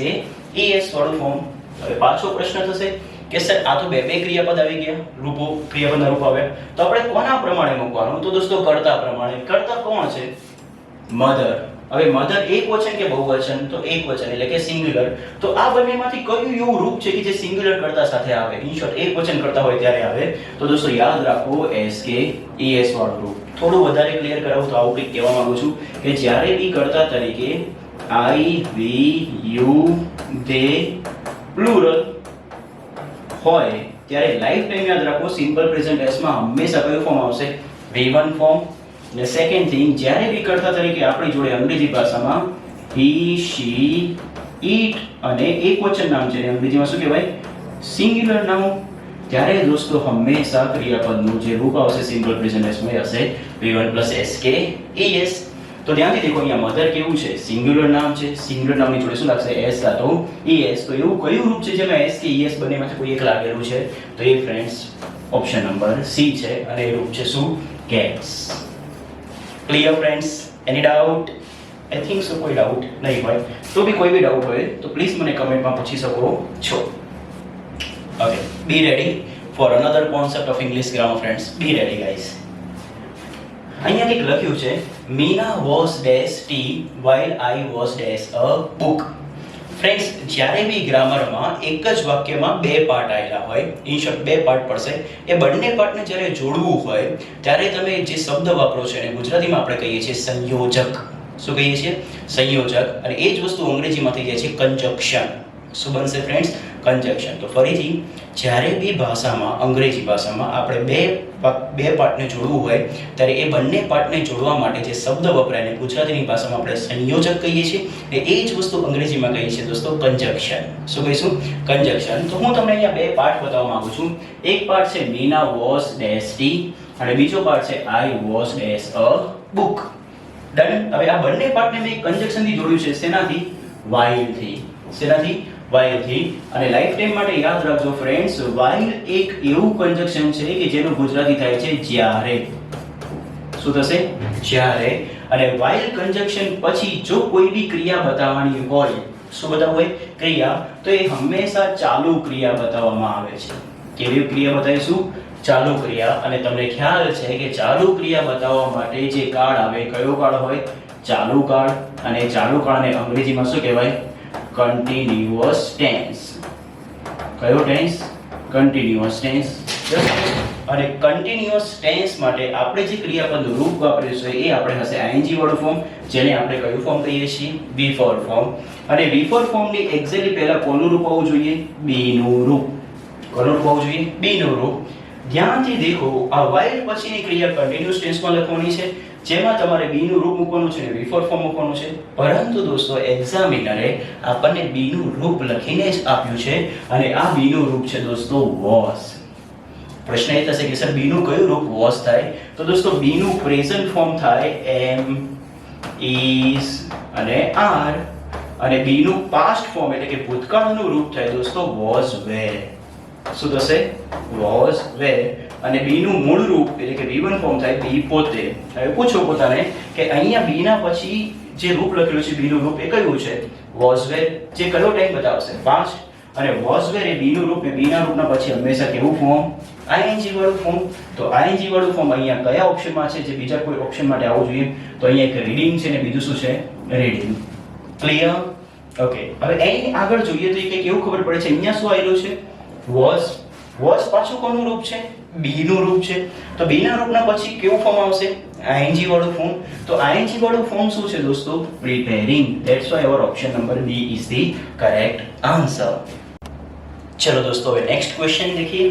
ES વાળું ફોર્મ. હવે પાછો પ્રશ્ન થશે કે સર આ તો બે ક્રિયાપદ આવી ગયા, રૂપો, ક્રિયાપદના રૂપ આવ્યા, તો આપણે કોના પ્રમાણે મૂકવાનું? તો દોસ્તો કર્તા પ્રમાણે. કર્તા કોણ છે? મધર. હવે મધર એકવચન કે બહુવચન? તો એકવચન એટલે કે સિંગ્યુલર. તો આ બંનેમાંથી કયું એવું રૂપ છે કે જે સિંગ્યુલર કર્તા સાથે આવે? ઇન શોર્ટ એકવચન કરતા હોય ત્યારે આવે. તો દોસ્તો યાદ રાખો SK ES વાળું રૂપ. થોડું વધારે ક્લિયર કરાવું તો આવું કંઈક કહેવા માંગુ છું કે જ્યારે બી કર્તા તરીકે I, we, you, they plural હોય ત્યારે લાઈફ ટાઈમ યાદ રાખો સિમ્પલ પ્રેઝન્ટ ટેન્સમાં હંમેશા કયું ફોર્મ આવશે? V1 form. અને સેકન્ડ થિંગ, જ્યારે બી કર્તા તરીકે આપણી જોડે અંગ્રેજી ભાષામાં he, she, it અને એકવચન નામ છે, અંગ્રેજીમાં શું કહેવાય? સિંગ્યુલર નામ. ત્યારે દોસ્તો હંમેશા ક્રિયાપદનું જે રૂપ આવશે સિમ્પલ પ્રેઝન્ટ ટેન્સમાં હશે V1 + SK ES. તો ધ્યાનથી દેખો, અહીંયા મધર કેવું છે? સિંગ્યુલર નામ છે. સિંગ્યુલર નામની જોડે શું લાગશે? S કાં તો ES. તો એવું કયું રૂપ છે જેમાં S કે ES બંનેમાંથી કોઈ એક લાગેલું છે? તો એ ફ્રેન્ડ્સ ઓપ્શન નંબર C છે, અને એ રૂપ છે શું? cats. Clear friends? એની ડાઉટ? આઈ થિંક સો કોઈ ડાઉટ નહીં હોય. તો બી કોઈ બી ડાઉટ હોય તો પ્લીઝ મને કમેન્ટમાં પૂછી શકો છો. Okay, be ready for another concept of English grammar friends. Be ready guys. અહીંયા કંઈક લખ્યું છે, Meena was dash tea while I was dash a book. Friends જ્યારે બી ગ્રામરમાં એક જ વાક્યમાં બે પાર્ટ આવેલા હોય, ઇન શોર્ટ બે પાર્ટ પડશે, એ બંને પાર્ટને જ્યારે જોડવું હોય ત્યારે તમે જે શબ્દ વાપરો છો એને ગુજરાતીમાં આપણે કહીએ છીએ સંયોજક. શું કહીએ છીએ? સંયોજક. અને એ જ વસ્તુ અંગ્રેજીમાં થઈ જાય છે કંજક્શન. શું બનશે ફ્રેન્ડ્સ? કંજક્શન. તો ફરીથી જ્યારે બી ભાષામાં, અંગ્રેજી ભાષામાં આપણે બે પાર્ટને જોડવું હોય ત્યારે એ બંને પાર્ટને જોડવા માટે જે શબ્દ વપરાય એને ગુજરાતીની ભાષામાં આપણે સંયોજક કહીએ છીએ, એ જ વસ્તુ અંગ્રેજીમાં કહીએ છીએ દોસ્તો કંજક્શન. શું કહીશું? કંજક્શન. તો હું તમને અહીંયા બે પાર્ટ બતાવવા માંગુ છું. એક પાર્ટ છે મીના વોઝ ડેશ ટી અને બીજો પાર્ટ છે I was dash a book. Done. હવે આ બંને પાર્ટને મેં કંજક્શનથી જોડ્યું છે. શેનાથી? while થી. શેનાથી? while થી. અને લાઈફ ટાઈમ માટે યાદ રાખજો ફ્રેન્ડ્સ, while એક એવું કન્જક્શન છે કે જેનું ગુજરાતી થાય છે જ્યારે. શું થશે? જ્યારે. અને while કન્જક્શન પછી જો કોઈ બી ક્રિયા બતાવવાની હોય, શું બતાવવું હોય? ક્રિયા, તો એ હંમેશા ચાલુ ક્રિયા બતાવવામાં આવે છે. કેવી ક્રિયા બતાવીશું? ચાલુ ક્રિયા. અને તમને ખ્યાલ છે કે ચાલુ ક્રિયા બતાવવા માટે જે કાળ આવે, કયો કાળ હોય? ચાલુ કાળ. અને ચાલુ કાળને અંગ્રેજીમાં શું કહેવાય? Continuous tense. કયો ટેન્સ? Continuous tense. અને કન્ટિન્યુઅસ ટેન્સ માટે આપણે જે ક્રિયાપદનું રૂપ વાપરીશું એ આપણે હશે ing વાળું ફોર્મ, જેને આપણે કયું ફોર્મ કહીએ છીએ? V4 form. અને V4 ફોર્મની એક્ઝેક્ટલી પહેલા કોનું રૂપ આવવું જોઈએ? B નું રૂપ. કોનું રૂપ આવવું જોઈએ? B નું રૂપ. ધ્યાનથી દેખો, આ while પછીની ક્રિયા કન્ટિન્યુઅસ ટેન્સમાં લખવાની છે, જેમાં તમારે B નું રૂપ મૂકવાનું છે અને V4 ફોર્મ મૂકવાનું છે. પરંતુ દોસ્તો એક્ઝામિનરે આપણને B નું રૂપ લખીને જ આપ્યું છે, અને આ B નું રૂપ છે દોસ્તો was. પ્રશ્ન એ થશે કે સર B નું કયું રૂપ was થાય? તો દોસ્તો B નું પ્રેઝન્ટ ફોર્મ થાય am, is અને are. અને B નું પાસ્ટ ફોર્મ એટલે કે ભૂતકાળનું રૂપ થાય દોસ્તો was were. શું થશે? was were. અને B નું મૂળ રૂપ એટલે કે V1 ફોર્મ થાય be પોતે. હવે પૂછો પોતાને કે અહીંયા B ના પછી જે રૂપ લખેલું છે B નું રૂપ એ કયું છે? was were. જે કયો ટાઈમ બતાવશે? પાસ્ટ. અને was were એ B નું રૂપ, ને B ના રૂપના પછી હંમેશા કેવું ફોર્મ? ing વાળું ફોર્મ. તો ing વાળું ફોર્મ અહીંયા કયા ઓપ્શનમાં છે જે બીજા કોઈ ઓપ્શન માટે આવવું જોઈએ? તો અહીંયા એક રીડિંગ છે ને બીજું શું છે? રીડિંગ. ક્લિયર? ઓકે. હવે એની આગળ જોઈએ તો કે કેવું ખબર પડે છે? અહીંયા શું આવેલું છે? was. was પાછું કોનું રૂપ છે? B નું રૂપ છે. તો B ના રૂપના પછી કેવું ફોર્મ આવશે? ing વાળું ફોર્મ. તો ing વાળું ફોર્મ શું છે દોસ્તો? preparing. That's why our option number B is the correct answer. चलो दोस्तों હવે નેક્સ્ટ ક્વેશ્ચન देखिए.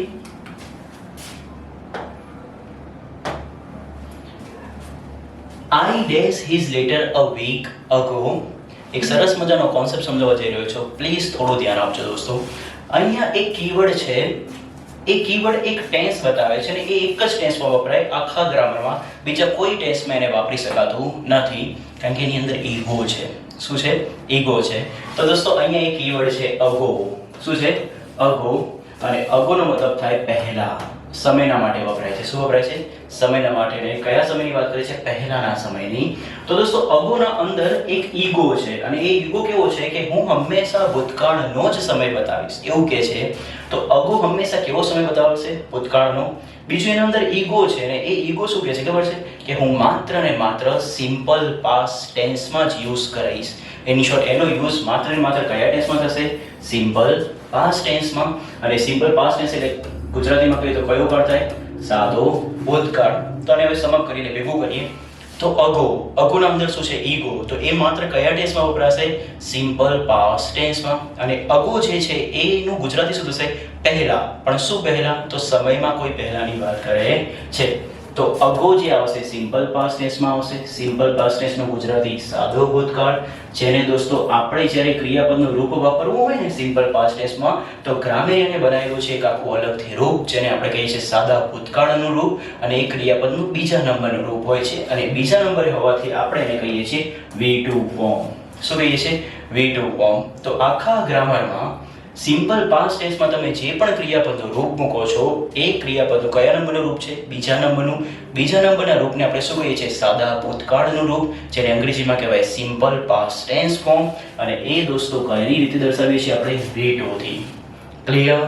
I dash his letter a week ago. એક સરસ મજાનો કોન્સેપ્ટ સમજાવવા જઈ રહ્યો છું, પ્લીઝ થોડું ધ્યાન આપજો દોસ્તો. અહીંયા એક કીવર્ડ છે, એ કીવર્ડ એક ટેન્સ બતાવે છે અને એ એક જ ટેન્સમાં વપરાય આખા ગ્રામરમાં, બીજા કોઈ ટેન્સમાં એને વાપરી શકાતું નથી, કારણ કે એની અંદર ઈગો છે. શું છે? ઈગો છે. તો દોસ્તો અહીંયા એક કીવર્ડ છે અગો. શું છે? અગો. અને અગોનો મતલબ થાય પહેલા. સમયના માટે વપરાય છે. શું વપરાય છે? સમયના માટે. ને કયા સમયની વાત કરે છે? પહેલાના સમયની. તો દોસ્તો અગોના અંદર એક ઈગો છે, અને એ ઈગો કેવો છે કે હું હંમેશા ભૂતકાળનો જ સમય બતાવીશ એવું કહે છે. તો અગો હંમેશા કેવો સમય બતાવશે? ભૂતકાળનો. બીજું એના અંદર ઈગો છે, ને એ ઈગો શું કહે છે ખબર છે? કે હું માત્ર ને માત્ર સિમ્પલ પાસ્ટ ટેન્સમાં જ યુઝ કરીશ. એની શોર્ટ એનો યુઝ માત્ર ને માત્ર કયા ટેન્સમાં થશે? સિમ્પલ પાસ્ટ ટેન્સમાં. અને સિમ્પલ પાસ્ટ ટેન્સ એટલે ગુજરાતીમાં કહીએ તો કયો કાળ થાય? સાદો ભૂતકાળ. તો આને હવે સમક કરીને ભેગું કરીએ તો અગો. અગોના અંદર શું છે? ઈગો. તો એ માત્ર કયા ટેન્સમાં વપરાશે? સિમ્પલ પાસ્ટ ટેન્સમાં. અને અગો જે છે એનું ગુજરાતી શું થશે? પહેલા. પણ શું પહેલા? તો સમયમાં કોઈ પહેલાની વાત કરે છે. તો અગો જે આવશે સિમ્પલ પાસ્ટ ટેન્સમાં આવશે. સિમ્પલ પાસ્ટ ટેન્સનું ગુજરાતી સાદો ભૂતકાળ, જેને દોસ્તો આપણે જ્યારે ક્રિયાપદનું રૂપ વાપરવું હોય ને સિમ્પલ પાસ્ટ ટેન્સમાં, તો ગ્રામેરિયને બનાવેલું છે એક આખું અલગથી રૂપ, જેને આપણે કહીએ છીએ સાદા ભૂતકાળનું રૂપ, અને એ ક્રિયાપદનું બીજા નંબરનું રૂપ હોય છે. અને બીજા નંબરે હોવાથી આપણે એને કહીએ છીએ V2 ફોર્મ. શું કહીએ છીએ? V2 form. તો આખા ગ્રામરમાં સિમ્પલ પાસ્ટ ટેન્સમાં તમે જે પણ ક્રિયાપદનું રૂપ મૂકો છો એ ક્રિયાપદનું કયા નંબરનું રૂપ છે? બીજા નંબરનું. બીજા નંબરના રૂપને આપણે શું કહીએ છીએ? સાદા ભૂતકાળનું રૂપ, જેને અંગ્રેજીમાં કહેવાય સિમ્પલ પાસ્ટ ટેન્સ ફોર્મ. અને એ દોસ્તો કઈ રીતે દર્શાવીએ છીએ આપણે? V2 થી. ક્લિયર?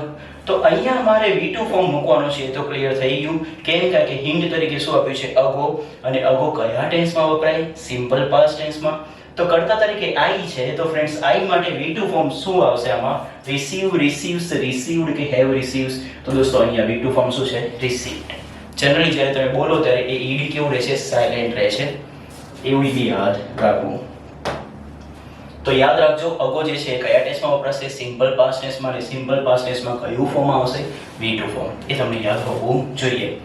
તો અહીંયા અમારે V2 ફોર્મ મૂકવાનો છે. તો ક્લિયર થઈ ગયું. કેમ? કારણ કે હિન્ટ તરીકે શું આપ્યું છે? અગો. અને અગો કયા ટેન્સમાં વપરાય? સિમ્પલ પાસ્ટ ટેન્સમાં. તો કર્તા તરીકે I છે, તો ફ્રેન્ડ્સ I માટે V2 ફોર્મ શું આવશે આમાં? રિસીવ, રિસીવ્સ, રિસીવ્ડ કે હેવ રિસીવ્સ. તો દોસ્તો અહીંયા V2 ફોર્મ શું છે? રિસીવ્ડ. જનરલી જ્યારે તમે બોલો ત્યારે એ ઈડી કેવું રહેશે? સાયલેન્ટ રહેશે. એવું બી યાદ રાખવું. તો યાદ રાખજો અગો જે છે કયા ટેન્સમાં વપરાશે? સિમ્પલ પાસ્ટ ટેન્સમાં. અને સિમ્પલ પાસ્ટ ટેન્સમાં કયું ફોર્મ આવશે? V2 form. એ તમને યાદ હોવું જોઈએ.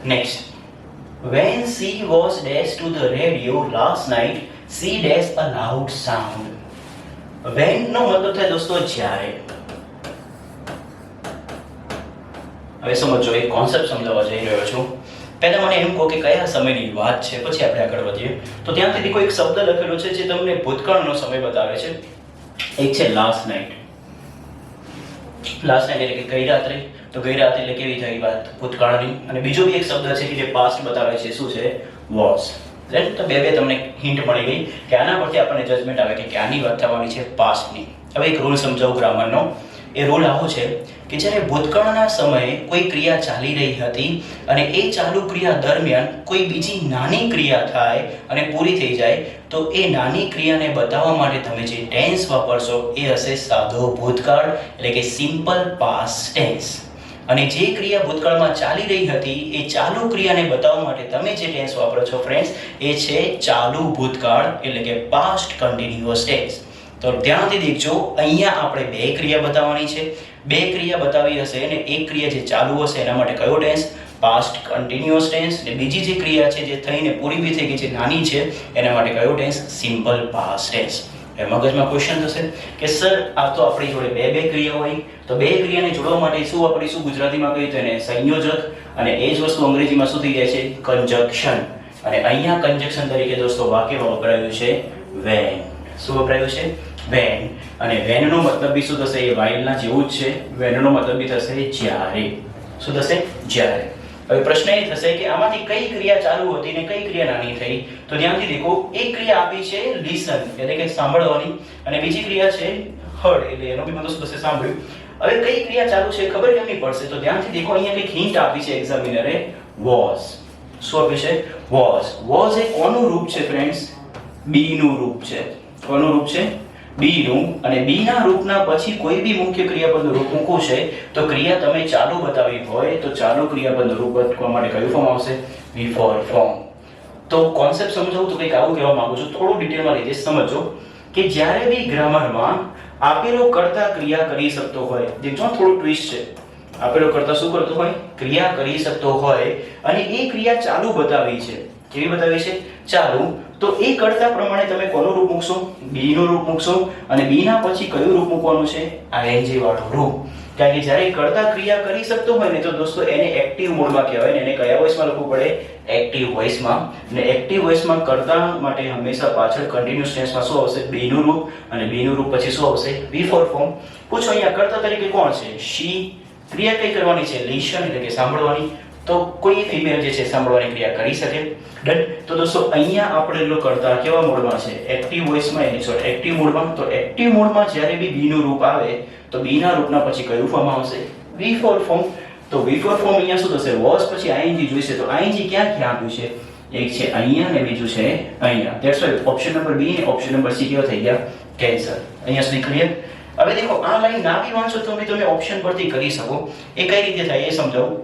Next. When she was dashed to the radio last night, she dashed a loud sound. When નો મતલબ થાય દોસ્તો જ્યારે. હવે સમજો, એક કોન્સેપ્ટ સમજાવવા જઈ રહ્યો છું. પહેલા મને એમ કહો કે કયા સમયની વાત છે, પછી આપણે આગળ વધીએ. તો ત્યાં સુધી કોઈ એક શબ્દ લખેલો છે જે તમને ભૂતકાળનો સમય બતાવે છે. એક છે લાસ્ટ નાઇટ. લાસ્ટ નાઇટ એટલે કે ગઈ રાત્રે. તો ગઈ રાત એટલે કેવી થઈ વાત? ભૂતકાળની. અને બીજો બી એક શબ્દ છે કે જે પાસ્ટ બતાવે છે, શું છે? વોઝ. રાઈટ? તો બે તમને હિન્ટ મળી ગઈ કે આના પરથી આપણને જજમેન્ટ આવે કે આની વાત થવાની છે પાસ્ટની. હવે એક રૂલ સમજાવું ગ્રામરનો. એ રૂલ આવો છે કે જ્યારે ભૂતકાળના સમયે કોઈ ક્રિયા ચાલી રહી હતી અને એ ચાલુ ક્રિયા દરમિયાન કોઈ બીજી નાની ક્રિયા થાય અને પૂરી થઈ જાય, તો એ નાની ક્રિયાને બતાવવા માટે તમે જે ટેન્સ વાપરશો એ હશે સાદો ભૂતકાળ, એટલે કે સિમ્પલ પાસ્ટ ટેન્સ. અને જે ક્રિયા ભૂતકાળમાં ચાલી રહી હતી એ ચાલુ ક્રિયાને બતાવવા માટે તમે જે ટેન્સ વાપરો છો ફ્રેન્ડ્સ, એ છે ચાલુ ભૂતકાળ, એટલે કે પાસ્ટ કન્ટિન્યુઅસ ટેન્સ. તો ધ્યાનથી દેખજો, અહીંયા આપણે બે ક્રિયા બતાવવાની છે. બે ક્રિયા બતાવી હશે અને એક ક્રિયા જે ચાલુ હશે એના માટે કયો ટેન્સ? Past continuous tense. અને બીજી જે ક્રિયા છે જે થઈને પૂરી બી થઈ ગઈ છે, નાની છે, એના માટે કયો ટેન્સ? Simple past tense. એ મગજમાં ક્વેશ્ચન થશે કે સર આ તો આપણી જોડે બે ક્રિયા હોય, તો બે ક્રિયાને જોડવા માટે શું વાપરીશું? ગુજરાતીમાં કહીએ તો એને સંયોજક, અને એ જ વસ્તુ અંગ્રેજીમાં શું થઈ જાય છે? કન્જક્શન. અને અહીંયા કન્જક્શન તરીકે દોસ્તો વાક્યમાં વપરાયું છે વેન. શું વપરાયું છે? વેન. અને વેનનો મતલબ બી શું થશે? એ વાઇલના જેવું જ છે. વેનનો મતલબ બી થશે જ્યારે. શું થશે? જ્યારે. હવે પ્રશ્ન એ થશે કે આમાંથી કઈ ક્રિયા ચાલુ હતી ને કઈ ક્રિયા નાની થઈ? તો ધ્યાનથી દેખો, એક ક્રિયા આપી છે લિસન, એટલે કે સાંભળવાની, અને બીજી ક્રિયા છે હર્ડ, એટલે એનો બી મતલબ શું થશે? સાંભળ્યું. હવે કઈ ક્રિયા ચાલુ છે ખબર કેમ નહીં પડશે? તો ધ્યાનથી દેખો, અહીંયા કંઈક હિન્ટ આપી છે એક્ઝામિનરે, વોઝ. શું આપ્યું છે? વોઝ. વોઝ એ કોનું રૂપ છે ફ્રેન્ડ્સ? બી નું રૂપ છે. કોનું રૂપ છે? બી નું. અને બી ના રૂપના પછી કોઈ બી મુખ્ય ક્રિયાપદનું રૂપ મૂકવું છે, તો ક્રિયા તમે ચાલુ બતાવી હોય તો ચાલુ ક્રિયાપદનું રૂપ બતાવવા માટે કયું ફોર્મ આવશે? Before form. તો કોન્સેપ્ટ સમજાવું તો કંઈક આવું કહેવા માંગુ છું, થોડું ડિટેલમાં રીતે સમજો કે જ્યારે બી ગ્રામરમાં આપેલો કર્તા ક્રિયા કરી શકતો હોય, દેખજો થોડું ટ્વિસ્ટ છે. આપેલો કર્તા શું કરતો હોય? ક્રિયા કરી શકતો હોય, અને એ ક્રિયા ચાલુ બતાવી છે. કેવી બતાવી છે? ચાલુ. તો એ કર્તા પ્રમાણે તમે કોનું રૂપ મૂકશો? બી નું રૂપ મૂકશો. અને બી ના પછી કયું રૂપ મૂકવાનું છે? આઈએનજી વાળું રૂપ. કારણ કે જ્યારે કર્તા ક્રિયા કરી શકતો હોય ને, તો દોસ્તો એને એક્ટિવ મોડમાં કહેવાય ને. એને કયા વોઇસમાં લખવું પડે? એક્ટિવ વોઇસમાં. અને એક્ટિવ વોઇસમાં કર્તા માટે હંમેશા પાછળ કન્ટિન્યુઅસ ટેન્સમાં શું આવશે? બી નું રૂપ. અને બી નું રૂપ પછી શું આવશે? Before form. પૂછો અહીંયા કર્તા તરીકે કોણ છે? શી. ક્રિયા કઈ કરવાની છે? લિસન, એટલે કે સાંભળવાની. તો કોઈ ફિમેલ જે છે સાંભળવાની ક્રિયા કરી શકે. ડન. તો દોસ્તો અહીંયા આપણે લો કરતા કેવા મોડમાં છે? એક્ટિવ વોઇસમાં, એની સોરી એક્ટિવ મોડમાં. તો એક્ટિવ મોડમાં જ્યારે બી બી નું રૂપ આવે, તો બી ના રૂપના પછી કયું ફોર્મ આવશે? Before form. તો બિફોર ફોર્મ અહીંયા શું થશે? વોઝ પછી આઈએનજી જોઈશે. તો આઈએનજી ક્યાં ક્યાં આપ્યું છે? એક છે અહીંયા અને બીજું છે અહીંયા. That's why option number B અને ઓપ્શન નંબર સી કેવા થઈ ગયા? કેન્સલ. અહીંયા સુધી ક્લિયર? હવે દેખો, આ લાઈન ના બી વાંચો તો તમે ઓપ્શન પરથી કરી શકો. એ કઈ રીતે થાય એ સમજાવું.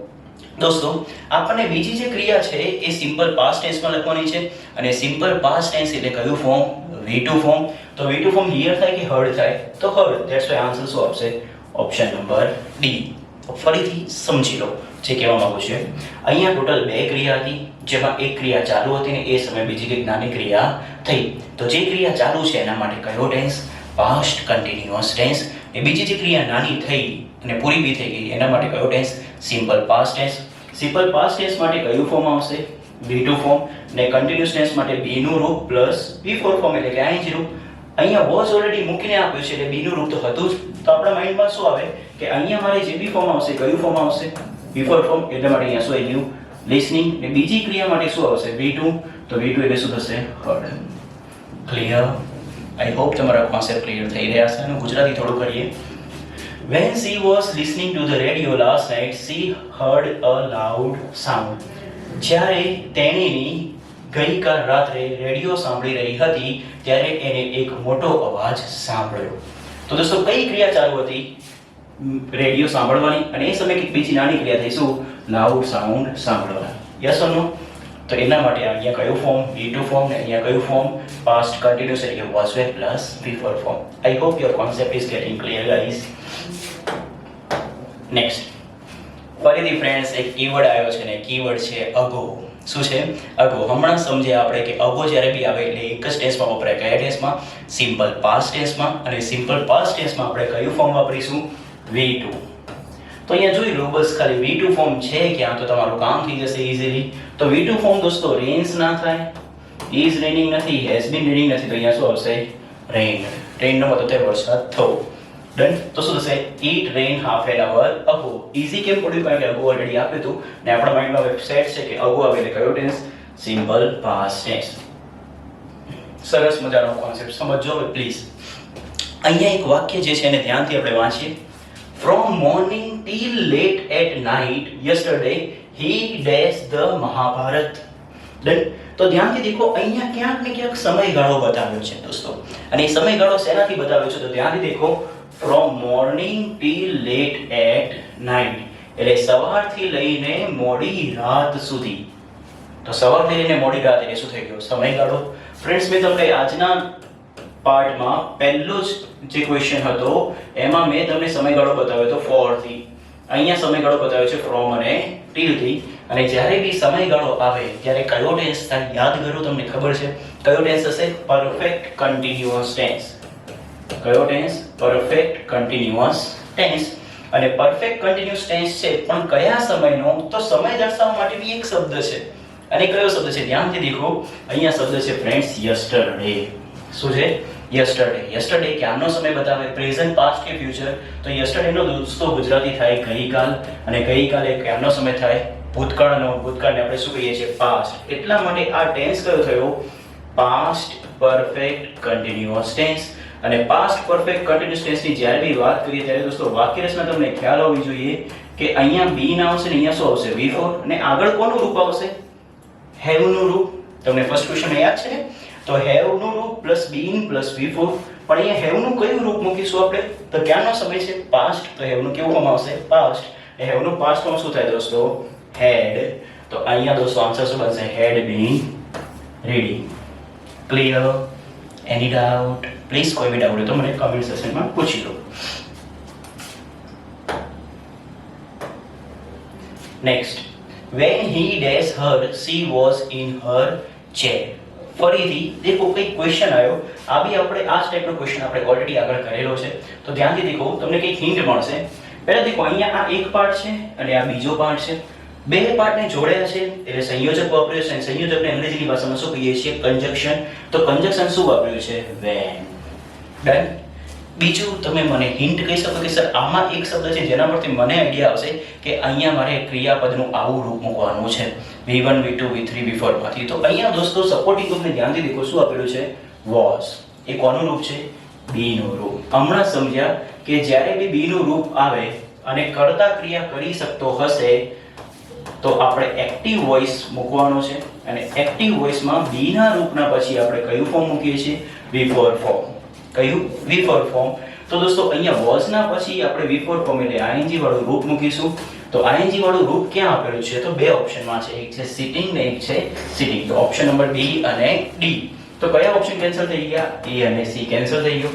દોસ્તો, આપણને બીજી જે ક્રિયા છે એ સિમ્પલ પાસ્ટ ટેન્સમાં લખવાની છે. અને સિમ્પલ પાસ્ટ ટેન્સ એટલે કયું ફોર્મ? V2 form. તો V2 ફોર્મ હિયર થાય કે હર્ડ થાય? તો હર્ડ. ધેટ્સ વાય આન્સર શું આવશે? Option number D. ફરીથી સમજી લો જે કહેવા માંગુ છે. અહીંયા ટોટલ બે ક્રિયા હતી, જેમાં એક ક્રિયા ચાલુ હતી ને એ સમયે બીજી કંઈક નાની ક્રિયા થઈ. તો જે ક્રિયા ચાલુ છે એના માટે કયો ટેન્સ? Past continuous tense. એ બીજી જે ક્રિયા નાની થઈ અને પૂરી બી થઈ ગઈ એના માટે કયો tense? Simple past tense. Simple past tense માટે કયું ફોર્મ આવશે? V2 form. ને કન્ટિન્યુઅસ ટેન્સ માટે બી નું રૂપ પ્લસ બિફોર ફોર્મ, એટલે કે આઈએનજી રૂપ. અહીંયા વોઝ ઓલરેડી મૂકીને આપ્યું છે એટલે બી નું રૂપ તો હતું જ. તો આપણા માઇન્ડમાં શું આવે કે અહીંયા મારે જે બી ફોર્મ આવશે કયું ફોર્મ આવશે? Before form. એટલે માટે અહીંયા શું આવી ગયું? લિસનિંગ. ને બીજી ક્રિયા માટે શું આવશે? V2. તો V2 એટલે શું થશે? હર્ડ. ક્લિયર? આઈ હોપ તમારા કોન્સેપ્ટ ક્લિયર થઈ રહ્યા છે. અને ગુજરાતી થોડું કરીએ. When she was listening to the radio last night, she heard a loud sound. જ્યારે તેણીની ગઈકાલ રાત્રે રેડિયો સાંભળી રહી હતી ત્યારે એને એક મોટો અવાજ સાંભળ્યો. તો દોસ્તો કઈ ક્રિયા ચાલુ હતી? રેડિયો સાંભળવાની. અને એ સમયે એક બીજી નાની ક્રિયા થઈ, શું? લાઉડ સાઉન્ડ સાંભળવાની. યસ ઓર નો? તો એના માટે અહીંયા કયું ફોર્મ? V2 form. ને અહીંયા કયું ફોર્મ? પાસ્ટ કન્ટિન્યુઅસ, એટલે કે was were plus before form. I hope your concept is getting clear guys. Next, ફરીથી ફ્રેન્ડ્સ એક કીવર્ડ આવ્યો છે ને કીવર્ડ છે અગો. શું છે? અગો. હમણાં સમજ્યા આપણે કે અગો જ્યારે બી આવે એટલે એક જ ટેન્સમાં વપરાય. કયા ટેન્સમાં? સિમ્પલ પાસ્ટ ટેન્સમાં. અને સિમ્પલ પાસ્ટ ટેન્સમાં આપણે કયું ફોર્મ વાપરીશું? V2. તો અહીંયા જોઈ લો, બસ ખાલી V2 ફોર્મ છે ક્યાં તો તમારું કામ થઈ જશે ઇઝીલી. તો V2 ફોર્મ દોસ્તો રેન્સ ના થાય, ઇઝ રેનિંગ નથી, હેઝ બીન રેનિંગ નથી, તો અહીંયા શું આવશે? રેઇન. રેઇનનો મતલબ થાય વરસાદ થવો. ડન. તો શું થશે? It rain half an hour ago. Easy કેમ પડ્યું? કારણ કે અગો ઓલરેડી આપ્યું હતું ને આપણા માઇન્ડમાં વેબસાઇટ છે કે અગો આવે એટલે કયો ટેન્સ? Simple past tense. સરસ મજાનો કોન્સેપ્ટ સમજો હવે પ્લીઝ. અહીંયા એક વાક્ય જે છે એને ધ્યાનથી આપણે વાંચીએ. From morning till late at night yesterday he dash the Mahabharat. Done. તો ધ્યાનથી દેખો, અહીંયા ક્યાંક ને ક્યાંક સમયગાળો બતાવ્યો છે દોસ્તો. અને એ સમયગાળો શેનાથી બતાવ્યો છે? તો ધ્યાનથી દેખો, from morning till late at night એટલે સવારથી લઈને મોડી રાત સુધી. તો સવારથી લઈને મોડી રાત એટલે શું થઈ ગયો? સમયગાળો. ફ્રેન્ડ્સ, મેં તમને આજના પાર્ટમાં પહેલો જે ક્વેશ્ચન હતો એમાં મેં તમને સમયગાળો બતાવ્યો હતો ફોર થી. અહીંયા સમયગાળો બતાવ્યો છે ફ્રોમ અને ટીલ થી. અને જ્યારે બી સમયગાળો આવે ત્યારે કયો ટેન્સ થાય યાદ કરો. તમને ખબર છે કયો ટેન્સ હશે? Perfect continuous tense. કયો ટેન્સ? Perfect continuous tense. અને પરફેક્ટ કન્ટિન્યુઅસ ટેન્સ છે પણ કયા સમયનો? તો સમય દર્શાવવા માટે બી એક શબ્દ છે. અને કયો શબ્દ છે? ધ્યાનથી દેખો, અહીંયા શબ્દ છે ફ્રેન્ડ્સ યસ્ટરડે. શું છે? યસ્ટરડે. યસ્ટરડે ક્યારનો સમય બતાવે? પ્રેઝન્ટ, પાસ્ટ કે ફ્યુચર? તો યસ્ટરડે નો દોસ્તો ગુજરાતી થાય ગઈકાલ. અને ગઈકાલે ક્યારનો સમય થાય? ભૂતકાળનો. ભૂતકાળને આપણે શું કહીએ છીએ? પાસ્ટ. એટલા માટે આ ટેન્સ કયો થયો? Past perfect continuous tense. અને પાસ્ટ પરફેક્ટ કન્ટિન્યુઅસ ટેન્સની જ્યારે બી વાત કરીએ ત્યારે દોસ્તો વાક્યરચના તમને ખ્યાલ હોવી જોઈએ કે અહીંયા બી ના આવશે ને અહીંયા શું આવશે? V4. અને આગળ કોનું રૂપ આવશે? હેવ નું રૂપ. તમને ફર્સ્ટ ક્વેશ્ચન યાદ છે ને? તો હેવ નું રૂપ પ્લસ બીન પ્લસ V4. પણ અહીંયા હેવ નું કયું રૂપ મૂકીશું આપણે? તો ક્યાંનો સમય છે? પાસ્ટ. તો હેવ નું કેવું ફોર્મ આવશે? પાસ્ટ. હેવ નું પાસ્ટ ફોર્મ શું થાય દોસ્તો? હેડ. તો અહીંયા દોસ્તો આન્સર શું બનશે? Had been ready. Clear? Any doubt? Please કોઈ બી ડાઉટ હોય તો મને કમેન્ટ સેક્શનમાં પૂછી લો. Next, when he dash her she was in her chair. ફરીથી દેખો કઈ ક્વેશ્ચન આવ્યો. આ બી આપણે આ ટાઈપનો ક્વેશ્ચન આપણે ઓલરેડી આગળ કરેલો છે. તો ધ્યાનથી દેખો, તમને કઈ હિન્ટ મળશે. પહેલા દેખો, અહીંયા આ એક પાર્ટ છે અને આ બીજો પાર્ટ છે. બે પાર્ટને જોડ્યા છે એટલે સંયોજક વાપર્યો છે. સંયોજકને અંગ્રેજીની ભાષામાં શું કહીએ છીએ? કંજક્શન. તો કંજક્શન શું વાપર્યું છે? when. ડન. બીજું તમે મને હિન્ટ કહી શકો કે સર આમાં એક શબ્દ છે જેના પરથી મને આઈડિયા આવશે કે અહીંયા મારે ક્રિયાપદનું આવું રૂપ મૂકવાનું છે V1 V2 V3 V4 માંથી. તો અહીંયા દોસ્તો સપોર્ટિંગ ગ્રુપને ધ્યાનથી દેખો, શું આપેલું છે? was. એ કોનું રૂપ છે? બી નું રૂપ. હમણાં સમજ્યા કે જ્યારે બી બી નું રૂપ આવે અને કર્તા ક્રિયા કરી શકતો હશે તો આપણે એક્ટિવ વોઇસ મૂકવાનો છે. અને એક્ટિવ વોઇસમાં બી ના રૂપના પછી આપણે કયું ફોર્મ મૂકીએ છીએ? V4 form. કયું? V4 form. તો દોસ્તો અહીંયા was ના પછી આપણે V4 ફોર્મ એટલે ing વાળું રૂપ મૂકીશું. તો ing વાળું રૂપ ક્યાં આપેલું છે? તો બે ઓપ્શનમાં છે, એક છે સિટિંગ ને એક છે સિટિંગ. તો ઓપ્શન નંબર બી અને ડી. તો કયા ઓપ્શન કેન્સલ થઈ ગયા? એ અને સી કેન્સલ થઈ ગયો.